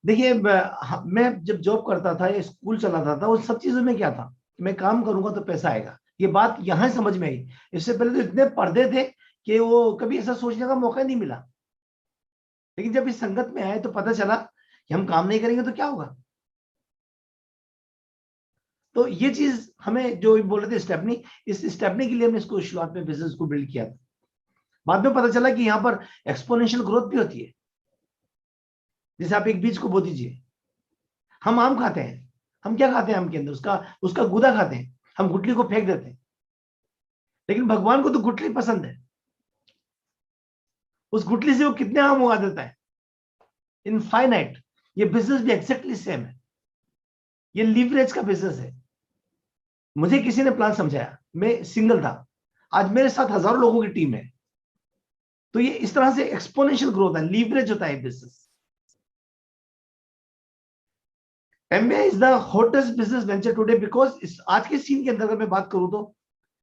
देखिए मैं जब जॉब करता था या स्कूल चलाता था, उन सब चीजों में क्या था, मैं काम करूंगा तो पैसा आएगा, ये बात यहाँ समझ में आई। इससे पहले तो इतने पर्दे थे कि वो कभी ऐसा सोचने का मौका नहीं मिला। लेकिन जब इस संगत में आए तो पता चला कि हम काम नहीं करेंगे तो क्या होगा। तो ये चीज हमें जो बोल रहे थे स्टेपनी, इस स्टेपनी के लिए हमने इसको शुरुआत में बिजनेस को बिल्ड किया था। बाद में पता चला कि यहाँ पर एक्सपोनेंशियल ग्रोथ भी होती है। जैसे आप एक बीज को बो दीजिए, हम आम खाते हैं, हम क्या खाते हैं, आम के अंदर उसका गूदा खाते हैं, हम गुठली को फेंक देते हैं। लेकिन भगवान को तो गुठली पसंद है, उस गुठली से वो कितने आम उगा देता है, इनफाइनाइट। ये बिजनेस भी एक्जैक्टली सेम है, ये लीवरेज का बिजनेस है। मुझे किसी ने प्लान समझाया, मैं सिंगल था, आज मेरे साथ हजारों लोगों की टीम है। तो ये इस तरह से एक्सपोनेंशियल ग्रोथ है, लीवरेज होता है business. MBA is the hottest business venture today because आज के सीन के अंदर अगर मैं बात करूं तो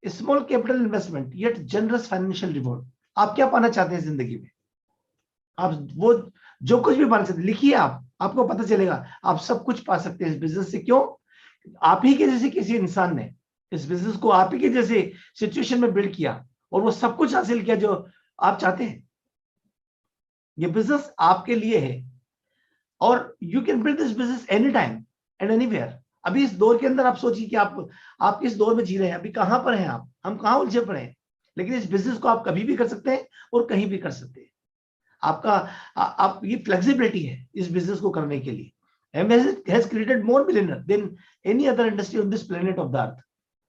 small capital investment yet generous financial reward. आप क्या पाना चाहते हैं जिंदगी में? आप वो जो कुछ भी पाना चाहते हैं लिखिए, आप आपको पता चलेगा आप सब कुछ पा सकते हैं इस बिजनेस से। क्यों? आप ही के जैसे किसी इंसान ने इस बिजनेस को आप ही के जैसे सिचुएशन में बिल्ड किया और वो सब कुछ हासिल किया जो आप चाहते हैं। ये बिजनेस आपके लिए है और you can build this business any time and anywhere. अभी इस दौर के अंदर आप सोचिए कि आप किस दौर में जी रहे हैं, अभी कहां पर हैं आप, हम कहां उलझे पड़े हैं। लेकिन इस बिजनेस को आप कभी भी कर सकते हैं और कहीं भी कर सकते हैं। आपका आप ये फ्लेक्सिबिलिटी है इस बिजनेस को करने के लिए। MS has created more millionaire than any other industry on this planet of the earth.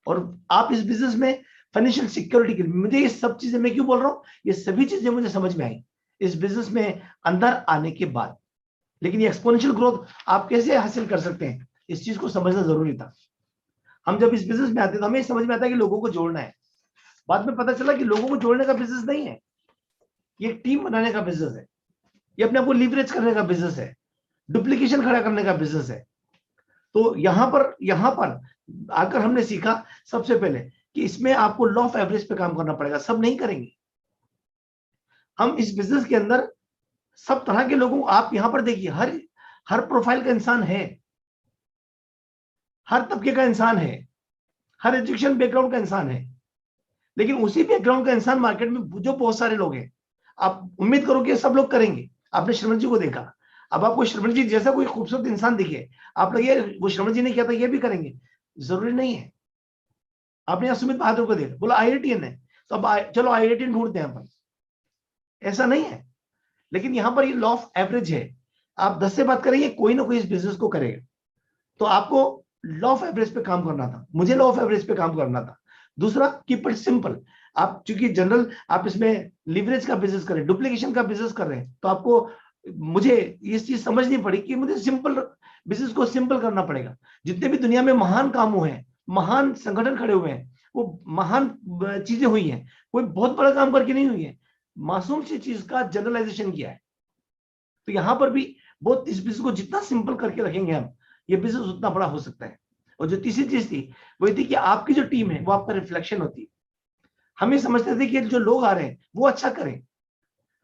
और आप इस बिजनेस में फाइनेंशियल सिक्योरिटी के लिए, मुझे ये सब चीजें मैं क्यों बोल रहा हूँ, ये सभी चीजें मुझे समझ में आई इस बिजनेस में अंदर आने के बाद। लेकिन ये एक्सपोनेंशियल ग्रोथ आप कैसे हासिल कर सकते हैं, इस चीज को समझना जरूरी था। हम जब इस बिजनेस में आते हैं तो हमें समझ में आता है कि लोगों को जोड़ना है। बाद में पता चला कि लोगों को जोड़ने का बिजनेस नहीं है, ये टीम बनाने का बिजनेस है, ये अपने आप को लीवरेज करने का बिजनेस है, डुप्लीकेशन खड़ा करने का बिजनेस है। तो यहां पर आकर हमने सीखा सबसे पहले कि इसमें आपको लॉ ऑफ एवरेज पे काम करना पड़ेगा, सब नहीं करेंगे। हम इस बिजनेस के अंदर सब तरह के लोगों, आप यहां पर देखिए हर हर प्रोफाइल का इंसान है, हर तबके का इंसान है, हर एजुकेशन बैकग्राउंड का इंसान है। लेकिन उसी बैकग्राउंड का इंसान मार्केट में जो बहुत सारे लोग हैं, आप उम्मीद करो कि सब लोग करेंगे। आपने श्रवण जी को देखा, अब आपको श्रवण जी जैसा कोई खूबसूरत इंसान दिखे, आप लगे वो श्रवण जी ने किया था ये भी करेंगे, जरूरी नहीं है। आपने यहाँ सुमित बहादुर को देखा, बोला आईआईटीएन है तो अब चलो आईआईटीएन ढूंढते हैं अपन, ऐसा नहीं है। लेकिन यहां पर ये लॉ ऑफ एवरेज है, आप 10 से बात करेंगे कोई ना कोई इस बिजनेस को करेगा। तो आपको लॉ ऑफ एवरेज पे काम करना था, मुझे लॉ ऑफ एवरेज पे काम करना था। दूसरा, कीप इट सिंपल। आप चूंकि जनरल आप इसमें लिवरेज का बिजनेस कर रहे हैं, डुप्लीकेशन का बिजनेस कर रहे हैं, तो आपको मुझे ये चीज समझनी पड़ी कि मुझे सिंपल बिजनेस को सिंपल करना पड़ेगा। जितने भी दुनिया में महान काम हुए हैं, महान संगठन खड़े हुए हैं, वो महान चीजें हुई हैं, कोई बहुत बड़ा काम करके नहीं हुई है, मासूम सी चीज का जनरलाइजेशन किया है। तो यहां पर भी बहुत इस बिजनेस को जितना सिंपल करके रखेंगे हम, ये बिजनेस उतना बड़ा हो सकता है। और जो तीसरी चीज थी वो थी कि आपकी जो टीम है वो आपका रिफ्लेक्शन होती है। हम ये समझते थे कि जो लोग आ रहे हैं वो अच्छा करें,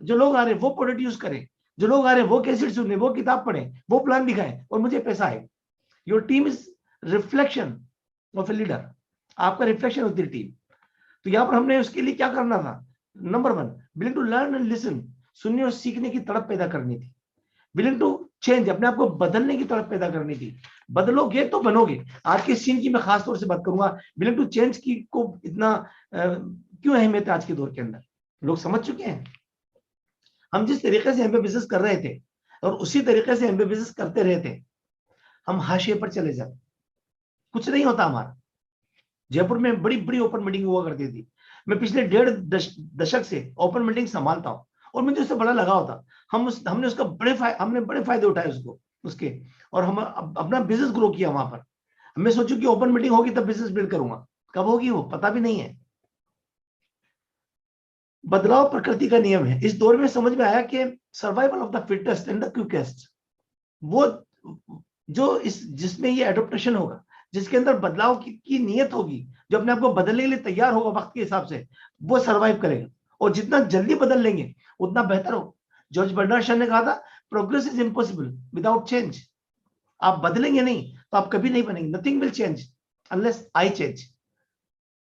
जो लोग आ रहे हैं वो प्रोडक्ट यूज करें, जो लोग आ रहे हैं वो कैसेट सुने, वो किताब पढ़े, वो प्लान दिखाएं और मुझे पैसा आए। Your team is reflection of a leader, आपका रिफ्लेक्शन होती है टीम। तो यहाँ पर हमने उसके लिए क्या करना था, number 1 willing to learn and listen, सुनने और सीखने की तड़प पैदा करनी थी। विलिंग टू चेंज, अपने आप को बदलने की तड़प पैदा करनी थी। बदलोगे तो बनोगे। आज के सीन की मैं खास तौर से बात करूंगा, विलिंग टू चेंज की को इतना क्यों अहमियत है आज के दौर के अंदर, लोग समझ चुके हैं। हम जिस तरीके से एमबीए बिजनेस कर रहे थे और उसी तरीके से एमबीए बिजनेस करते रहे थे, हम हाशिए पर चले जाते, कुछ नहीं होता हमारा। जयपुर में बड़ी बड़ी ओपन मीटिंग हुआ करती थी, मैं पिछले 1.5 दशक से ओपन मीटिंग संभालता हूँ और मुझे उससे बड़ा लगाव था। हमने उसका हमने बड़े फायदे उठाए उसके, और हम अपना बिजनेस ग्रो किया वहां पर। मैं सोचू कि ओपन मीटिंग होगी तब बिजनेस बिल्ड करूंगा, कब होगी वो पता भी नहीं है। बदलाव प्रकृति का नियम है। इस दौर में समझ में आया कि survival of the fittest and the quickest, वो जो जिसमें ये एडोप्टेशन होगा, जिसके अंदर बदलाव की नीयत होगी, जो अपने आप को बदलने के लिए तैयार होगा वक्त के हिसाब से, वो सर्वाइव करेगा। और जितना जल्दी बदल लेंगे उतना बेहतर हो। जॉर्ज बर्नार्ड शॉ ने कहा था, progress is impossible without change. आप बदलेंगे नहीं तो आप कभी नहीं बनेंगे। Nothing will change unless I change,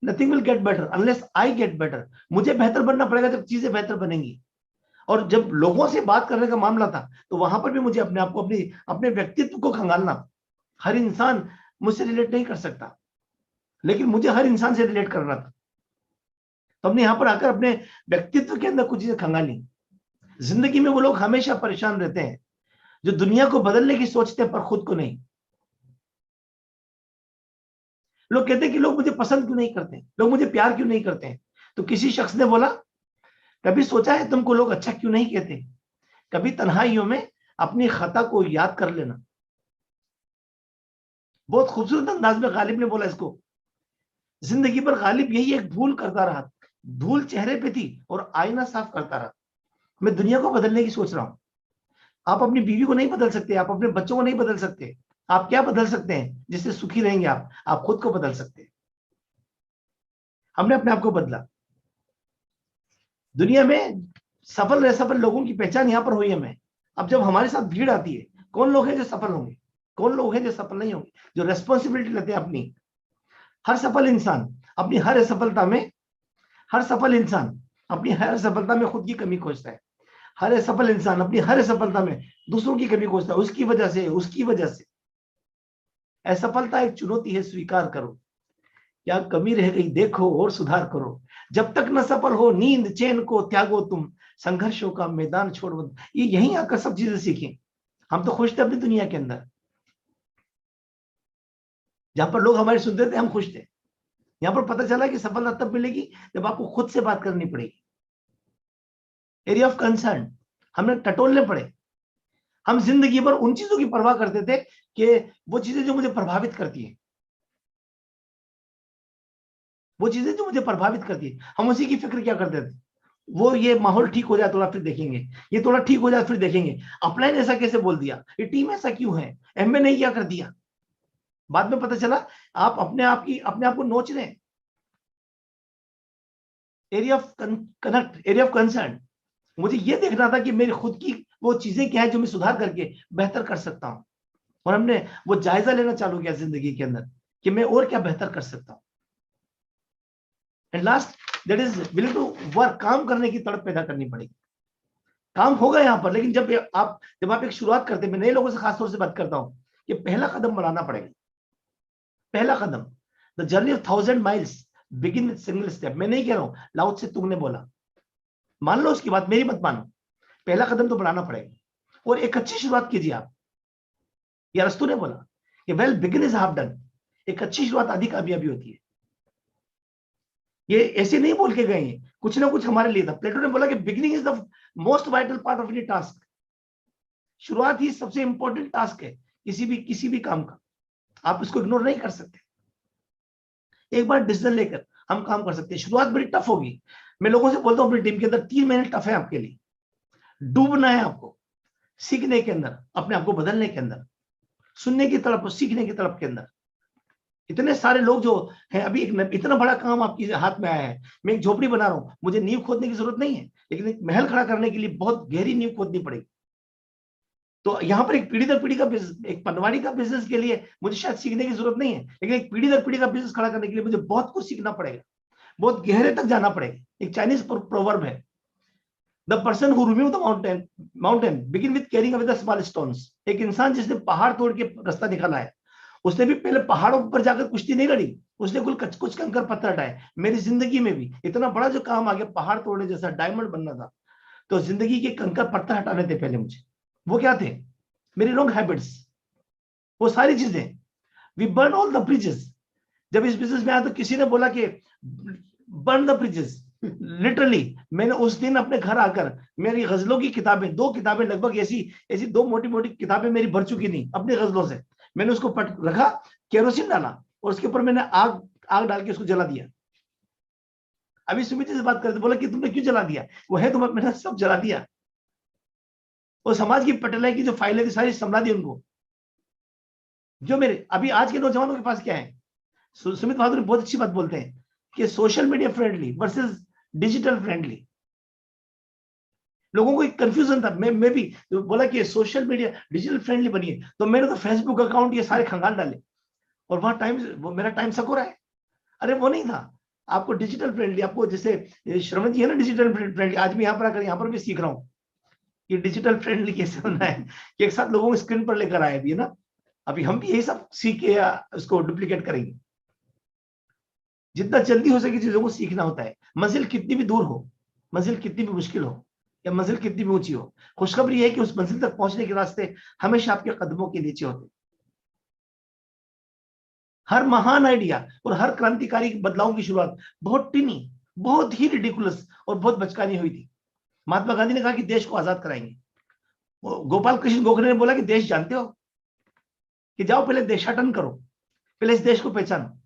nothing will get better unless I get better. मुझे बेहतर बनना पड़ेगा जब चीजें बेहतर बनेंगी। और जब लोगों से बात करने का मामला था तो वहां पर भी मुझे अपने आप को अपने व्यक्तित्व को खंगालना। हर इंसान मुझसे रिलेट नहीं कर सकता, लेकिन मुझे हर इंसान से रिलेट करना था। तो हमने यहां पर आकर अपने व्यक्तित्व के अंदर कुछ चीजें खंगाली। जिंदगी में वो लोग हमेशा परेशान रहते हैं जो दुनिया को बदलने की सोचते हैं पर खुद को नहीं। लोग कहते हैं कि लोग मुझे पसंद क्यों नहीं करते, लोग मुझे प्यार क्यों नहीं करते हैं। तो किसी शख्स ने बोला, कभी सोचा है तुमको लोग अच्छा क्यों नहीं कहते? कभी तन्हाइयों में अपनी खता को याद कर लेना। बहुत खूबसूरत अंदाज में गालिब ने बोला इसको। जिंदगी पर गालिब यही एक भूल करता रहा, धूल चेहरे पे थी और आईना साफ करता रहा। मैं दुनिया को बदलने की सोच रहा हूं। आप अपनी बीवी को नहीं बदल सकते, आप अपने बच्चों को नहीं बदल सकते। आप क्या बदल सकते हैं जिससे सुखी रहेंगे? आप खुद को बदल सकते हैं। हमने अपने आप को बदला। दुनिया में सफल असफल लोगों की पहचान यहां पर हुई हमें। अब जब हमारे साथ भीड़ आती है, कौन लोग हैं जो सफल होंगे, कौन लोग हैं जो सफल नहीं होंगे, जो रेस्पॉन्सिबिलिटी लेते हैं अपनी। हर सफल इंसान अपनी हर असफलता में, हर सफल इंसान अपनी हर सफलता में खुद की कमी खोजता है। हर असफल इंसान अपनी हर सफलता में दूसरों की कमी खोजता है, उसकी वजह से। असफलता एक चुनौती है, स्वीकार करो। क्या कमी रह गई देखो और सुधार करो। जब तक न सफल हो नींद चैन को त्यागो तुम, संघर्षों का मैदान छोड़ो। ये यहीं आकर सब चीजें सीखें। हम तो खुश थे अपनी दुनिया के अंदर, जहां पर लोग हमारे सुनते थे हम खुश थे। यहां पर पता चला कि सफलता तब मिलेगी जब आपको खुद से बात करनी पड़ेगी। एरिया ऑफ कंसर्न हमने टटोलने पड़े। हम जिंदगी भर उन चीजों की परवाह करते थे कि वो चीजें जो मुझे प्रभावित करती है, वो चीजें जो मुझे प्रभावित करती है, हम उसी की फिक्र क्या करते थे। वो ये माहौल ठीक हो जाए थोड़ा फिर देखेंगे, ये थोड़ा ठीक हो जाए फिर देखेंगे। अपलाइन ऐसा कैसे बोल दिया, ये टीम ऐसा क्यों है, एमए ने क्या कर दिया। बाद में पता चला आप अपने आप को नोच रहे हैं। Area of connect, area of concern. मुझे ये देखना था कि मेरी खुद की वो चीजें क्या है जो मैं सुधार करके बेहतर कर सकता हूं। और हमने वो जायजा लेना चालू किया जिंदगी के अंदर कि मैं और क्या बेहतर कर सकता हूं। And last that is willing to work, काम करने की तड़प पैदा करनी पड़ेगी। काम होगा यहाँ पर, लेकिन जब आप एक शुरुआत करते हैं, मैं नए लोगों से खासतौर से बात करता हूं कि पहला कदम बढ़ाना पड़ेगा। पहला कदम, the journey of 1000 miles begin with single step. मैं नहीं कह रहा हूं लाओ से तुमने बोला, मान लो उसकी बात, मेरी मत मानो। पहला कदम तो बढ़ाना पड़ेगा और एक अच्छी शुरुआत कीजिए आप। या अरस्तु ने बोला कि well begin is half done. एक अच्छी शुरुआत आधी कामयाबी होती है। ये ऐसे नहीं बोल के गए हैं, कुछ ना कुछ हमारे लिए था। प्लेटो ने बोला कि beginning is the most vital part of any task. शुरुआत ही सबसे इंपॉर्टेंट टास्क है किसी भी काम का। आप इसको इग्नोर नहीं कर सकते। एक बार डिसीजन लेकर हम काम कर सकते हैं। शुरुआत बड़ी टफ होगी। मैं लोगों से बोलता हूं अपनी टीम के अंदर 3 महीने टफ है आपके लिए। डूबना है आपको, सीखने के अंदर, अपने आप को बदलने के अंदर, सुनने की तरफ, सीखने की तरफ के अंदर। इतने सारे लोग जो हैं, अभी इतना बड़ा काम आपके हाथ में आया है। मैं एक झोपड़ी बना रहा हूं, मुझे नींव खोदने की जरूरत नहीं है, लेकिन एक महल खड़ा करने के लिए बहुत गहरी नींव खोदनी पड़ेगी। तो यहाँ पर एक पीढ़ी दर पीढ़ी का बिजनेस, एक पनवाड़ी का बिजनेस के लिए मुझे शायद सीखने की जरूरत नहीं है, लेकिन एक पीढ़ी दर पीढ़ी का बिजनेस खड़ा करने के लिए मुझे बहुत कुछ सीखना पड़ेगा, बहुत गहरे तक जाना पड़ेगा। एक चाइनीज प्रोवर्ब है, the person who remove the mountain begin with carrying away the small stones. एक इंसान जिसने पहाड़ तोड़ के रास्ता निकाला है, उसने भी पहले पहाड़ों पर जाकर कुश्ती नहीं लड़ी, उसने कुछ कंकर पत्थर हटाए। मेरी जिंदगी में भी इतना बड़ा जो काम आ गया, पहाड़ तोड़ने जैसा, डायमंड बनना था, तो जिंदगी के कंकर पत्थर हटाने थे पहले मुझे। वो क्या थे? मेरी रॉन्ग हैबिट्स, वो सारी चीजें। We burn all the bridges. जब इस बिजनेस में आया तो किसी ने बोला कि बर्न द ब्रिजेस। लिटरली मैंने उस दिन अपने घर आकर मेरी गजलों की किताबें, 2 किताबें लगभग ऐसी ऐसी 2 मोटी मोटी किताबें मेरी भर चुकी थी अपनी गजलों से। मैंने उसको पट रखा, केरोसिन डाला और उसके ऊपर मैंने आग आग डाल के उसको जला दिया। अभी सुमित जी से बात करते, बोला कि तुमने क्यों जला दिया? वो है तुम, मैंने सब जला दिया। और समाज की पटलाई की जो फाइलें थी सारी संभला दी उनको। जो मेरे अभी आज के नौजवानों के पास क्या है, सुमित बहादुर बहुत अच्छी बात बोलते हैं कि social media friendly versus digital friendly. लोगों को एक कंफ्यूजन था। मैं भी बोला कि सोशल मीडिया डिजिटल फ्रेंडली बनिए, तो मैंने तो फेसबुक अकाउंट ये सारे खंगाल डाले और वहां टाइम, वो मेरा टाइम सको रहा है। अरे वो नहीं था। आपको डिजिटल फ्रेंडली, आपको जैसे श्रवण जी है ना डिजिटल फ्रेंडली, आज भी यहाँ पर आकर यहाँ पर भी सीख रहा हूँ कि डिजिटल फ्रेंडली कैसे होना है, कि एक साथ लोगों को स्क्रीन पर लेकर आए भी है ना। अभी हम भी यही सब सीख के उसको डुप्लीकेट करेंगे। जितना जल्दी हो सके चीजों को सीखना होता है। मंजिल कितनी भी दूर हो, मंजिल कितनी भी मुश्किल हो, या मंजिल कितनी भी ऊंची हो, खुशखबरी है कि उस मंजिल तक पहुंचने के रास्ते हमेशा आपके कदमों के नीचे होते। हर महान आइडिया और हर क्रांतिकारी बदलाव की शुरुआत बहुत टिनी, बहुत ही रिडिकुलस और बहुत बचकानी हुई थी। महात्मा गांधी ने कहा कि देश को आजाद कराएंगे। गोपाल कृष्ण गोखले ने बोला कि देश जानते हो, कि जाओ पहले देशाटन करो, पहले इस देश को पहचानो।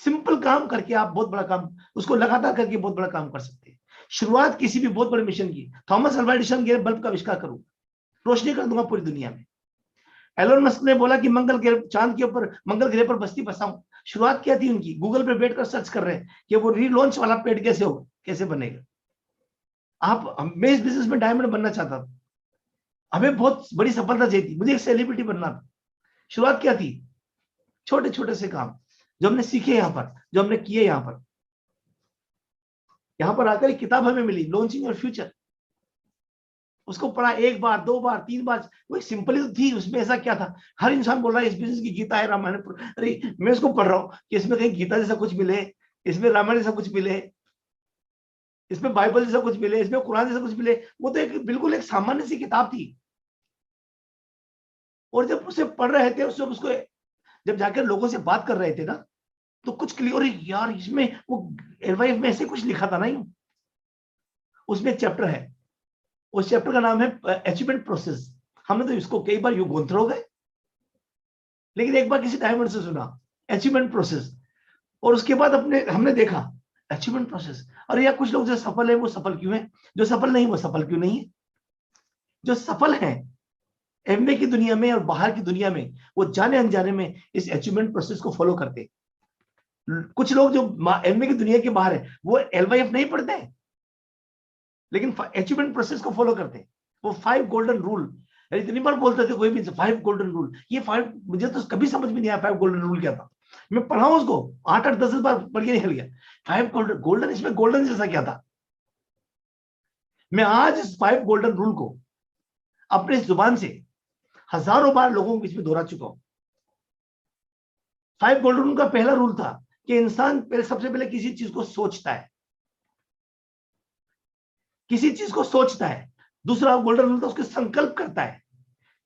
सिंपल काम करके आप बहुत बड़ा काम, उसको लगातार करके बहुत बड़ा काम कर सकते हैं। शुरुआत किसी भी बहुत बड़े मिशन की, थॉमस अल्वा एडिसन के बल्ब का आविष्कार करूंगा, रोशनी कर दूंगा पूरी दुनिया में। एलोन मस्क ने बोला कि मंगल के चांद के ऊपर, मंगल ग्रह पर बस्ती बसाऊं। शुरुआत क्या थी उनकी? गूगल पे बैठकर सर्च कर रहे हैं कि वो रीलॉन्च वाला पेड़ कैसे होगा, कैसे बनेगा। मैं इस बिजनेस में डायमंड बनना चाहता था, हमें बहुत बड़ी सफलता चाहिए थी, मुझे एक सेलिब्रिटी बनना था। शुरुआत क्या थी? छोटे छोटे से काम जो हमने सीखे यहाँ पर, जो हमने किए यहाँ पर। यहाँ पर आकर एक किताब हमें मिली, लॉन्चिंग योर फ्यूचर। उसको पढ़ा एक बार, दो बार, तीन बार, वो सिंपल ही थी। उसमें ऐसा क्या था? हर इंसान बोल रहा है इस बिजनेस की गीता है, रामायण। अरे मैं उसको पढ़ रहा हूँ कि इसमें कहीं गीता जैसा कुछ मिले, इसमें रामायण जैसा कुछ मिले, इसमें बाइबल जैसा कुछ मिले, इसमें कुरान जैसा कुछ मिले। वो तो एक बिल्कुल एक सामान्य सी किताब थी। और जब उसे पढ़ रहे थे, उसको जब जाकर लोगों से बात कर रहे थे ना, तो कुछ क्लियर, यार इसमें वो एलवाइफ में ऐसे कुछ लिखा था ना। उसमें एक चैप्टर है, उस चैप्टर का नाम है अचीवमेंट प्रोसेस। हमने तो इसको कई बार गोन थ्रू हो गए, लेकिन एक बार किसी डायमंड से सुना अचीवमेंट प्रोसेस, और उसके बाद हमने देखा अचीवमेंट प्रोसेस। और यार कुछ लोग जो सफल है वो सफल क्यों है, जो सफल नहीं वो सफल क्यों नहीं है? जो सफल है एमवे की दुनिया में और बाहर की दुनिया में, वो जाने अनजाने में इस अचीवमेंट प्रोसेस को फॉलो करते। कुछ लोग जो एमवे की दुनिया के बाहर है वो एलवाईएफ नहीं पढ़ते, लेकिन अचीवमेंट प्रोसेस को फॉलो करते हैं। वो 5 गोल्डन रूल, इतनी बार बोलते थे कोई भी 5 गोल्डन रूल, ये 5 मुझे तो कभी समझ में नहीं आया 5 गोल्डन रूल क्या था। मैं पढ़ा हूं उसको 8-8 10 बार पढ़ के निकल गया। 5 गोल्डन, इसमें गोल्डन जैसा क्या था? मैं आज इस 5 गोल्डन रूल को अपने जुबान से हजारों बार लोगों के बीच में दोहरा चुका हूं। 5 गोल्डन रूल का पहला रूल था कि इंसान सबसे पहले किसी चीज को सोचता है, किसी चीज को सोचता है। दूसरा गोल्डन रूल था उसके संकल्प करता है।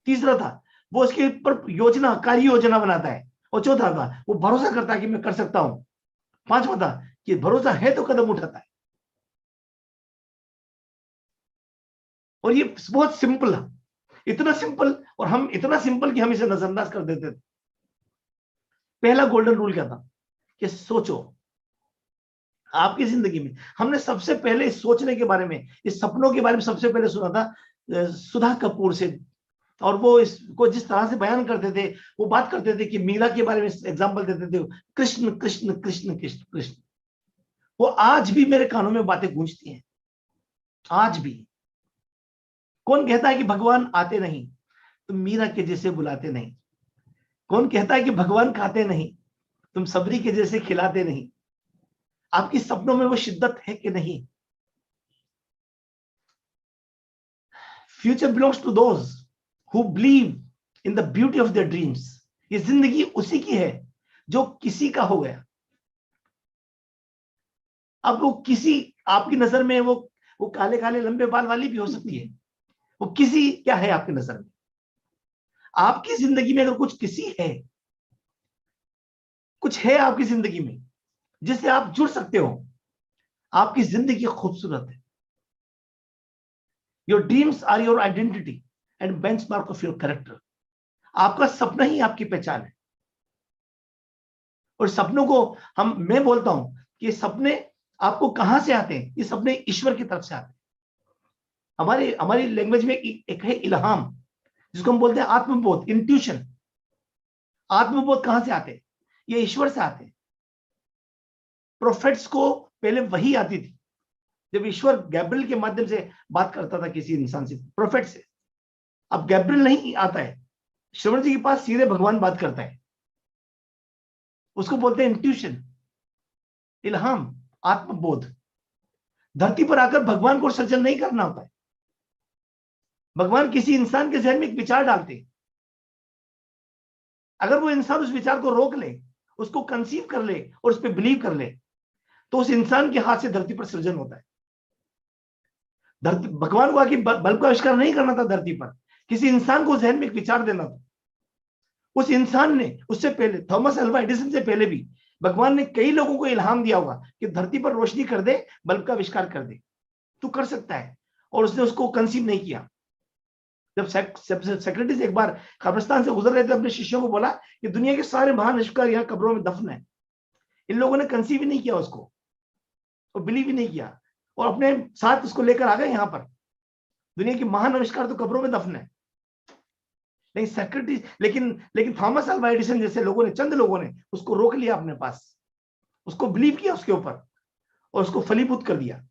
तीसरा था वो उसके ऊपर योजना, कार्य योजना बनाता है। और चौथा था वो भरोसा करता है कि मैं कर सकता हूं। पांचवा था कि भरोसा है तो कदम उठाता है। और ये बहुत सिंपल है, इतना सिंपल, और हम इतना सिंपल कि हम इसे नजरअंदाज कर देते थे। पहला गोल्डन रूल क्या था? कि सोचो। आपकी जिंदगी में हमने सबसे पहले सोचने के बारे में, इस सपनों के बारे में सबसे पहले सुना था सुधा कपूर से। और वो इसको जिस तरह से बयान करते थे, वो बात करते थे कि मीरा के बारे में एग्जांपल देते थे, कृष्ण कृष्ण कृष्ण कृष्ण कृष्ण। वो आज भी मेरे कानों में बातें गूंजती हैं, आज भी। कौन कहता है कि भगवान आते नहीं, तुम मीरा के जैसे बुलाते नहीं। कौन कहता है कि भगवान खाते नहीं, तुम सबरी के जैसे खिलाते नहीं। आपकी सपनों में वो शिद्दत है कि नहीं? Future belongs to those who believe in the beauty of their dreams. ये जिंदगी उसी की है जो किसी का हो गया। अब वो किसी, आपकी नजर में वो काले काले लंबे बाल वाली भी हो सकती है। वो किसी क्या है आपकी नजर में? आपकी जिंदगी में अगर कुछ किसी है, कुछ है आपकी जिंदगी में जिससे आप जुड़ सकते हो, आपकी जिंदगी खूबसूरत है। Your dreams are your identity and benchmark of your character. आपका सपना ही आपकी पहचान है। और सपनों को मैं बोलता हूं कि सपने आपको कहां से आते हैं? ये सपने ईश्वर की तरफ से आते हैं। हमारी लैंग्वेज में एक है इल्हाम, जिसको हम बोलते हैं आत्मबोध, इंट्यूशन। आत्मबोध कहां से आते हैं? ये ईश्वर से आते हैं। प्रोफेट्स को पहले वही आती थी, जब ईश्वर गैब्रियल के माध्यम से बात करता था किसी इंसान से, प्रोफेट से। अब गैब्रियल नहीं आता है, श्रवण जी के पास सीधे भगवान बात करता है। उसको बोलते हैं इंट्यूशन, इल्हाम, आत्मबोध। धरती पर आकर भगवान को सृजन नहीं करना होता है। भगवान किसी इंसान के जहन में एक विचार डालते हैं। अगर वो इंसान उस विचार को रोक ले, उसको कंसीव कर ले और उस पर बिलीव कर ले, तो उस इंसान के हाथ से धरती पर सृजन होता है। भगवान को आके बल्ब का आविष्कार नहीं करना था धरती पर, किसी इंसान को जहन में एक विचार देना था। उस इंसान ने, उससे पहले थॉमस अल्वा एडिसन से पहले भी भगवान ने कई लोगों को इल्हाम दिया होगा कि धरती पर रोशनी कर दे, बल्ब का आविष्कार कर दे, तू कर सकता है। और उसने उसको कंसीव नहीं किया। जब सेक्रेटरी एक बार कब्रिस्तान से गुजर रहे थे, अपने शिष्यों को बोला कि दुनिया के सारे महान आविष्कार यहाँ कब्रों में दफन है, इन लोगों ने कंसीव ही नहीं किया उसको, और बिलीव ही नहीं किया, और अपने साथ उसको लेकर आ गए यहाँ पर। दुनिया की महान आविष्कार तो कब्रों में दफन है। नहीं सेक्रेटरी, लेकिन थॉमस अल्वा एडिसन जैसे लोगों ने, चंद लोगों ने उसको रोक लिया अपने पास, उसको बिलीव किया उसके ऊपर, और उसको फलीभूत कर दिया।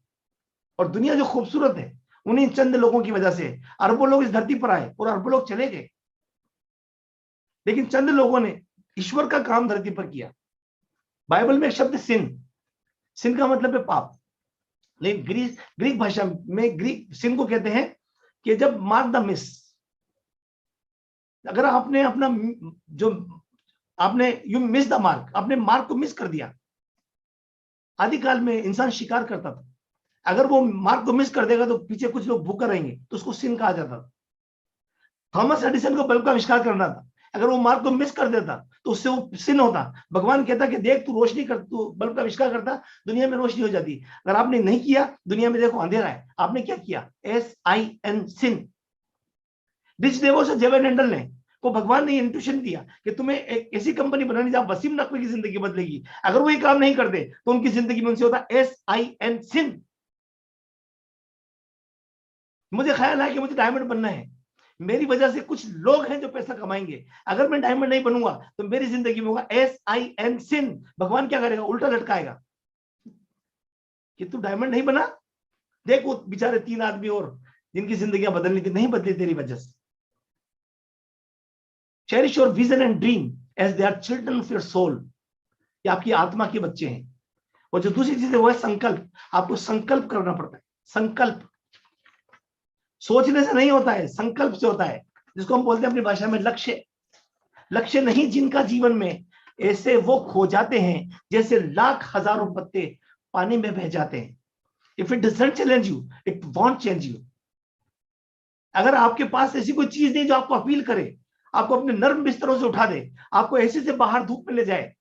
और दुनिया जो खूबसूरत है, उन्हीं चंद लोगों की वजह से अरबों लोग इस धरती पर आए और अरबों लोग चले गए, लेकिन चंद लोगों ने ईश्वर का काम धरती पर किया। बाइबल में एक शब्द सिन का मतलब है पाप, लेकिन ग्रीक भाषा में ग्रीक सिन को कहते हैं कि जब मार्क द मिस, अगर आपने अपना जो आपने यू मिस द मार्क, अपने मार्क को मिस कर दिया। आदिकाल में इंसान शिकार करता था, अगर वो मार्क को मिस कर देगा तो पीछे कुछ लोग भूखे रहेंगे, तो उसको सिन कहा जाता था। थॉमस एडिसन को बल्ब का आविष्कार करना था, अगर वो मार्क को मिस कर देता तो उससे वो सिन होता। भगवान कहता कि देख तू रोशनी कर, तू बल्ब का आविष्कार करता, दुनिया में रोशनी हो जाती। अगर आपने नहीं किया, दुनिया में देखो अंधेरा है। आपने क्या किया? SIN, सिन। रिच डेवोस से जेवन एंडल ने को भगवान ने इंट्यूशन दिया कि तुम्हें एक ऐसी कंपनी बनानी जहां वसीम नकवी की जिंदगी बदलेगी। अगर वो ये काम नहीं करते तो उनकी जिंदगी में उनसे होता SIN, सिन। मुझे ख्याल है कि मुझे डायमंड बनना है, मेरी वजह से कुछ लोग हैं जो पैसा कमाएंगे। अगर मैं डायमंड नहीं बनूंगा तो मेरी जिंदगी में होगा SIN, सिन। भगवान क्या करेगा? उल्टा लटकाएगा कि तू डायमंड नहीं बना, देख वो बेचारे 3 आदमी और जिनकी जिंदगियां बदलनी थी, नहीं बदली तेरी वजह से। Cherish your vision and dream as they are children of your soul. ये आपकी आत्मा के बच्चे हैं। और जो दूसरी चीज है वो है संकल्प। आपको संकल्प करना पड़ता है। संकल्प सोचने से नहीं होता है, संकल्प से होता है, जिसको हम बोलते हैं अपनी भाषा में लक्ष्य। लक्ष्य नहीं जिनका जीवन में, ऐसे वो खो जाते हैं जैसे लाख हजारों पत्ते पानी में बह जाते हैं। If it doesn't challenge you, it won't change you. अगर आपके पास ऐसी कोई चीज नहीं जो आपको अपील करे, आपको अपने नर्म बिस्तरों से उठा दे, आपको ऐसे से बाहर धूप में ले जाए,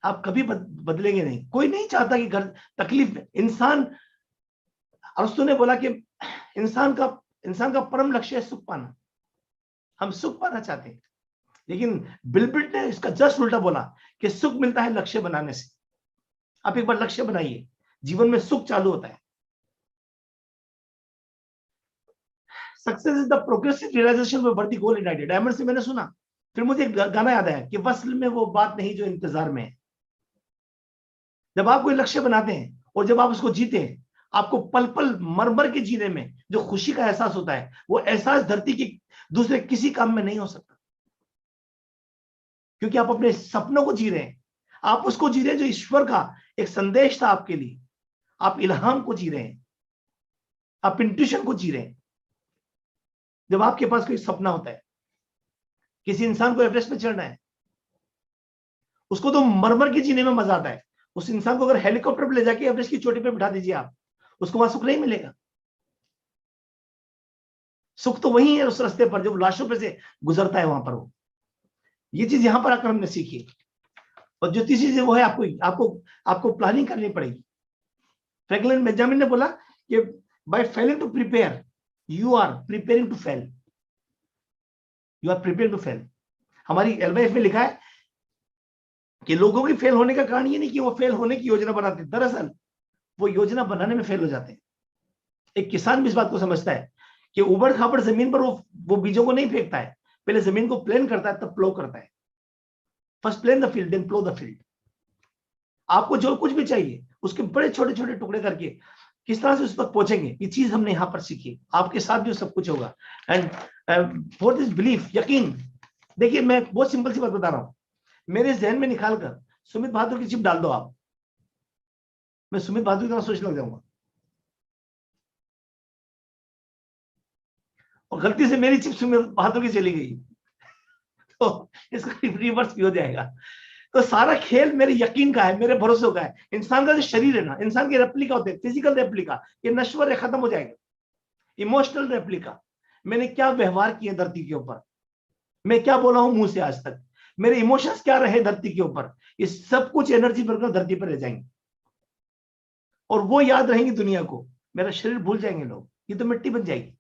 आप कभी बदलेंगे नहीं। कोई नहीं चाहता कि घर तकलीफ में इंसान, अरस्तु ने बोला कि इंसान का परम लक्ष्य है सुख पाना। हम सुख पाना चाहते हैं, लेकिन बिलबिल्ट ने इसका जस्ट उल्टा बोला कि सुख मिलता है लक्ष्य बनाने से। आप एक बार लक्ष्य बनाइए, जीवन में सुख चालू होता है। Success is the progressive realization of worthy goal in idea. Diamond से मैंने सुना, फिर मुझे एक गाना याद आया कि वसल में वो बात नहीं जो इंतजार में है। जब आप कोई लक्ष्य बनाते हैं और जब आप उसको जीते हैं, आपको पल पल मर मर के जीने में जो खुशी का एहसास होता है, वो एहसास धरती की दूसरे किसी काम में नहीं हो सकता। क्योंकि आप अपने सपनों को जी रहे हैं, आप उसको जी रहे हैं जो ईश्वर का एक संदेश था आपके लिए। आप इल्हाम को जी रहे हैं, आप इंट्यूशन को जी रहे हैं। जब आपके पास कोई सपना होता है, किसी इंसान को एवरेस्ट पे चढ़ना है, उसको तो मरमर के जीने में मजा आता है। उस इंसान को अगर हेलीकॉप्टर पे ले जाके एवरेस्ट की चोटी पे बिठा दीजिए आप, उसको वहां सुख नहीं मिलेगा। सुख तो वही है उस रास्ते पर जो लाशों पे से गुजरता है वहां पर। वो ये चीज यहां पर आकर हमने सीखी। और जो तीसरी चीज वो है आपको आपको आपको प्लानिंग करनी पड़ेगी। फ्रैंकलिन बेंजामिन ने बोला कि by failing to prepare you are preparing to fail. You are preparing to fail. हमारी LYF में लिखा है कि लोगों के फेल होने का कारण ये नहीं कि वो फेल होने की योजना बनाते, दरअसल वो योजना बनाने में फेल हो जाते हैं। एक किसान भी इस बात को समझता है कि उबड़ खाबड़ जमीन पर वो बीजों को नहीं फेंकता है, पहले जमीन को प्लेन करता है, तब प्लो करता है। First plan the field then plough the field. आपको जो कुछ भी चाहिए उसके बड़े छोटे छोटे टुकड़े करके किस तरह से उस तक पहुंचेंगे, ये चीज हमने यहां पर सीखी। आपके साथ भी सब कुछ होगा। एंड फॉर दिस बिलीफ, यकीन। देखिए मैं बहुत सिंपल सी बात बता रहा हूं, मेरे जहन में निकालकर सुमित बहादुर की चिप डाल दो आप, मैं सुमित बहादुर की तरह सोचने लग जाऊंगा। और गलती से मेरी चिप सुमित बहादुर की चली गई तो इसका रिवर्स भी हो जाएगा। तो सारा खेल मेरे यकीन का है, मेरे भरोसे का है। इंसान का जो शरीर है ना, इंसान के रेप्लिका होते हैं, फिजिकल रेप्लिका, ये नश्वर है, खत्म हो जाएगा। इमोशनल रेप्लिका, मैंने क्या व्यवहार किए धरती के ऊपर, मैं क्या बोला हूं मुंह से आज तक, मेरे इमोशंस क्या रहे धरती के ऊपर, ये सब कुछ एनर्जी बनकर धरती पर रह जाएंगे और वो याद रहेंगी दुनिया को। मेरा शरीर भूल जाएंगे लोग, ये तो मिट्टी बन जाएगी।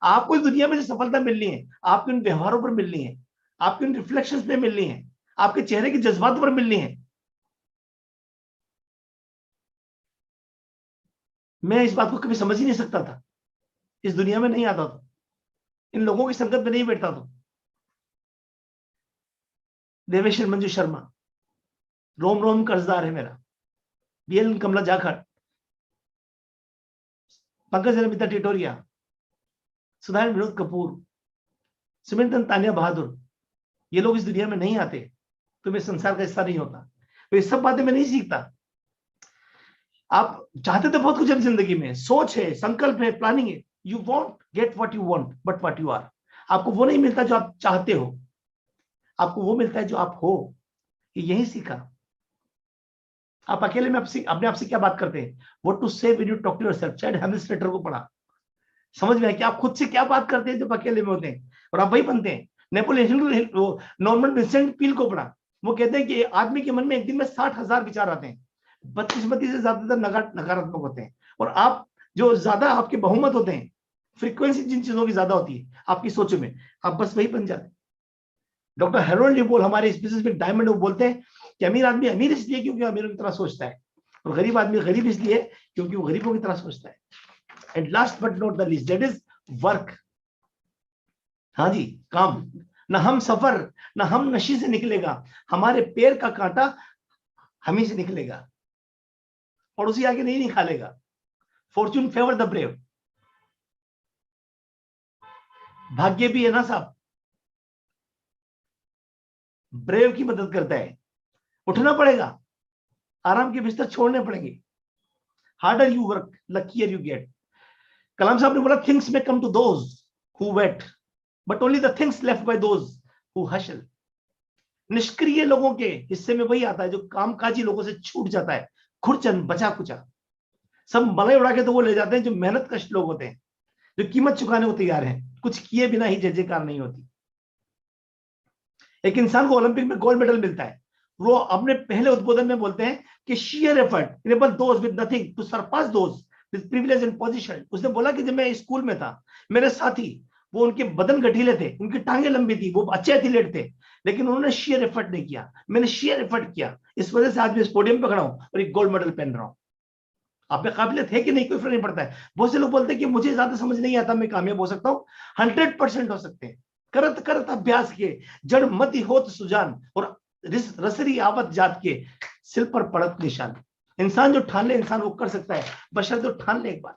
आपको इस दुनिया में जो सफलता मिलनी है, आपको इन व्यवहारों पर मिलनी है। आपके उन रिफ्लेक्शंस पे मिलनी है, आपके चेहरे के जज्बात पर मिलनी है। मैं इस बात को कभी समझ ही नहीं सकता था, इस दुनिया में नहीं आता था, इन लोगों की संगत में नहीं बैठता था। देवेश मंजू शर्मा, रोम रोम कर्जदार है मेरा, बीएल कमला जाखड़, पंकज रमिता टिटोरिया, सुधार विनोद कपूर, सिमरन तानिया बहादुर, ये लोग इस दुनिया में नहीं आते तो मैं संसार का हिस्सा नहीं होता। तो ये सब बातें मैं नहीं सीखता। आप चाहते तो बहुत कुछ है जिंदगी में, सोच है, संकल्प है, प्लानिंग है, you won't get what you want but what you are. आपको वो नहीं मिलता जो आप चाहते हो, आपको वो मिलता है जो आप हो। ये यही सीखा। आप अकेले में अपने आप से क्या बात करते हैं, what to say when you talk to yourself. शायद हेमिल्टन को पढ़ा, समझ में आया कि आप खुद से क्या बात करते हैं जब अकेले में होते हैं, और आप वही बनते हैं। Napoleon Hill, Norman Vincent Peale को पढ़ा, वो कहते हैं कि आदमी के मन में एक दिन में 60,000 विचार आते हैं, बदकिस्मती से ज्यादातर नकारात्मक होते हैं। और आप जो ज्यादा आपके बहुमत होते हैं, फ्रीक्वेंसी जिन चीजों की ज्यादा होती है आपकी सोच में, आप बस वही बन जाते हैं। डॉक्टर हेरोल्ड लिबोल हमारे इस बिजनेस में डायमंड, वो बोलते हैं कि अमीर आदमी अमीर इसलिए क्योंकि अमीरों की तरह सोचता है, और गरीब आदमी गरीब इसलिए क्योंकि वो गरीबों की तरह सोचता है। And last but not the least, that is work. हाँ जी, काम। ना हम सफर, ना हम नशी से निकलेगा, हमारे पैर का कांटा हम ही से निकलेगा, और उसी आगे नहीं निकालेगा। Fortune favour the brave. भाग्य भी है ना साहब, ब्रेव की मदद करता है। उठना पड़ेगा, आराम के बिस्तर छोड़ने पड़ेंगे। Harder you work, luckier you get. Kalam साहब ने बोला, things may come to those who wait, but only the things left by those who hustle. निष्क्रिय लोगों के हिस्से में वही आता है जो कामकाजी लोगों से छूट जाता है, खुरचन बचा कुचा। सब मलाई उड़ा के तो वो ले जाते हैं जो मेहनत कश लोग होते हैं, जो कीमत चुकाने को तैयार हैं, कुछ किए बिना ही जय जयकार नहीं होती। एक इंसान को ओलंपिक में गोल्ड मेडल मिलता है, वो अपने पहले उद्बोधन में बोलते हैं कि sheer effort enable those with nothing to surpass those with privilege and position। उसने बोला कि जब मैं स्कूल में था, मेरे साथी, वो उनके बदन गठीले थे, उनकी टांगे लंबी थी, वो अच्छे एथलीट थे, लेकिन उन्होंने sheer effort नहीं किया। मैंने sheer effort किया, इस वजह से आज मैं इस पोडियम पे खड़ा हूं और एक गोल्ड मेडल पहन रहा हूं। आप में काबिलियत है कि नहीं, कोई फर्क नहीं पड़ता है। बहुत से लोग बोलते हैं कि मुझे ज्यादा समझ नहीं आता, मैं कामयाब हो सकता हूं। 100% हो सकते हैं। करत करत अभ्यास के, जड़ मति होत सुजान, और रसरी आवत जात के, सिल पर पड़त निशान। इंसान जो ठान ले, इंसान वो कर सकता है, बशर्ते तो ठान ले एक बार।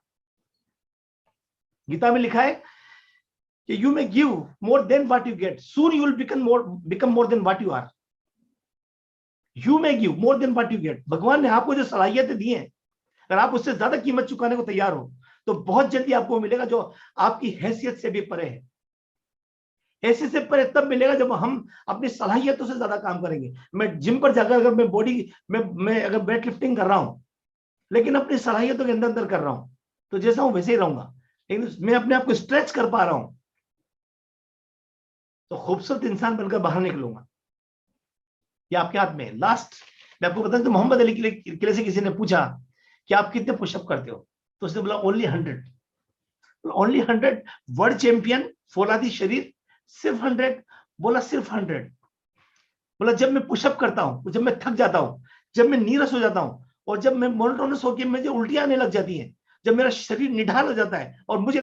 गीता में लिखा है कि you may give more than what you get, soon you will become more than what you are. You may give more than what you get. भगवान ने आपको जो सलाहियतें दी हैं, अगर आप उससे ज्यादा कीमत चुकाने को तैयार हो, तो बहुत जल्दी आपको मिलेगा जो आपकी हैसियत से भी परे है। हैसियत से परे तब मिलेगा जब हम अपनी सलाहियतों से ज्यादा काम करेंगे। मैं जिम पर जाकर अगर मैं बॉडी मैं अगर वेट लिफ्टिंग कर रहा हूं, लेकिन अपनी सलाहियतों के अंदर कर रहा हूं, तो जैसा हूं वैसे ही रहूंगा, लेकिन मैं अपने आप को स्ट्रेच कर पा रहा हूं, तो खूबसूरत इंसान बनकर बाहर निकलूंगा। ये आपके हाथ में है। लास्ट मैं आपको बताऊं, तो मोहम्मद अली किले से किसी ने पूछा कि आप कितने पुशअप करते हो, तो उसने बोला ओनली 100। ओनली 100। वर्ल्ड चैंपियन, फौलादी शरीर, सिर्फ 100। बोला सिर्फ 100। बोला जब मैं पुशअप करता हूं, जब मैं थक जाता हूं, जब मैं नीरस हो जाता हूं, और जब मैं मोनोटोनस होकर मुझे उल्टियां आने लग जाती हैं, जब मेरा शरीर निढाल हो जाता है और मुझे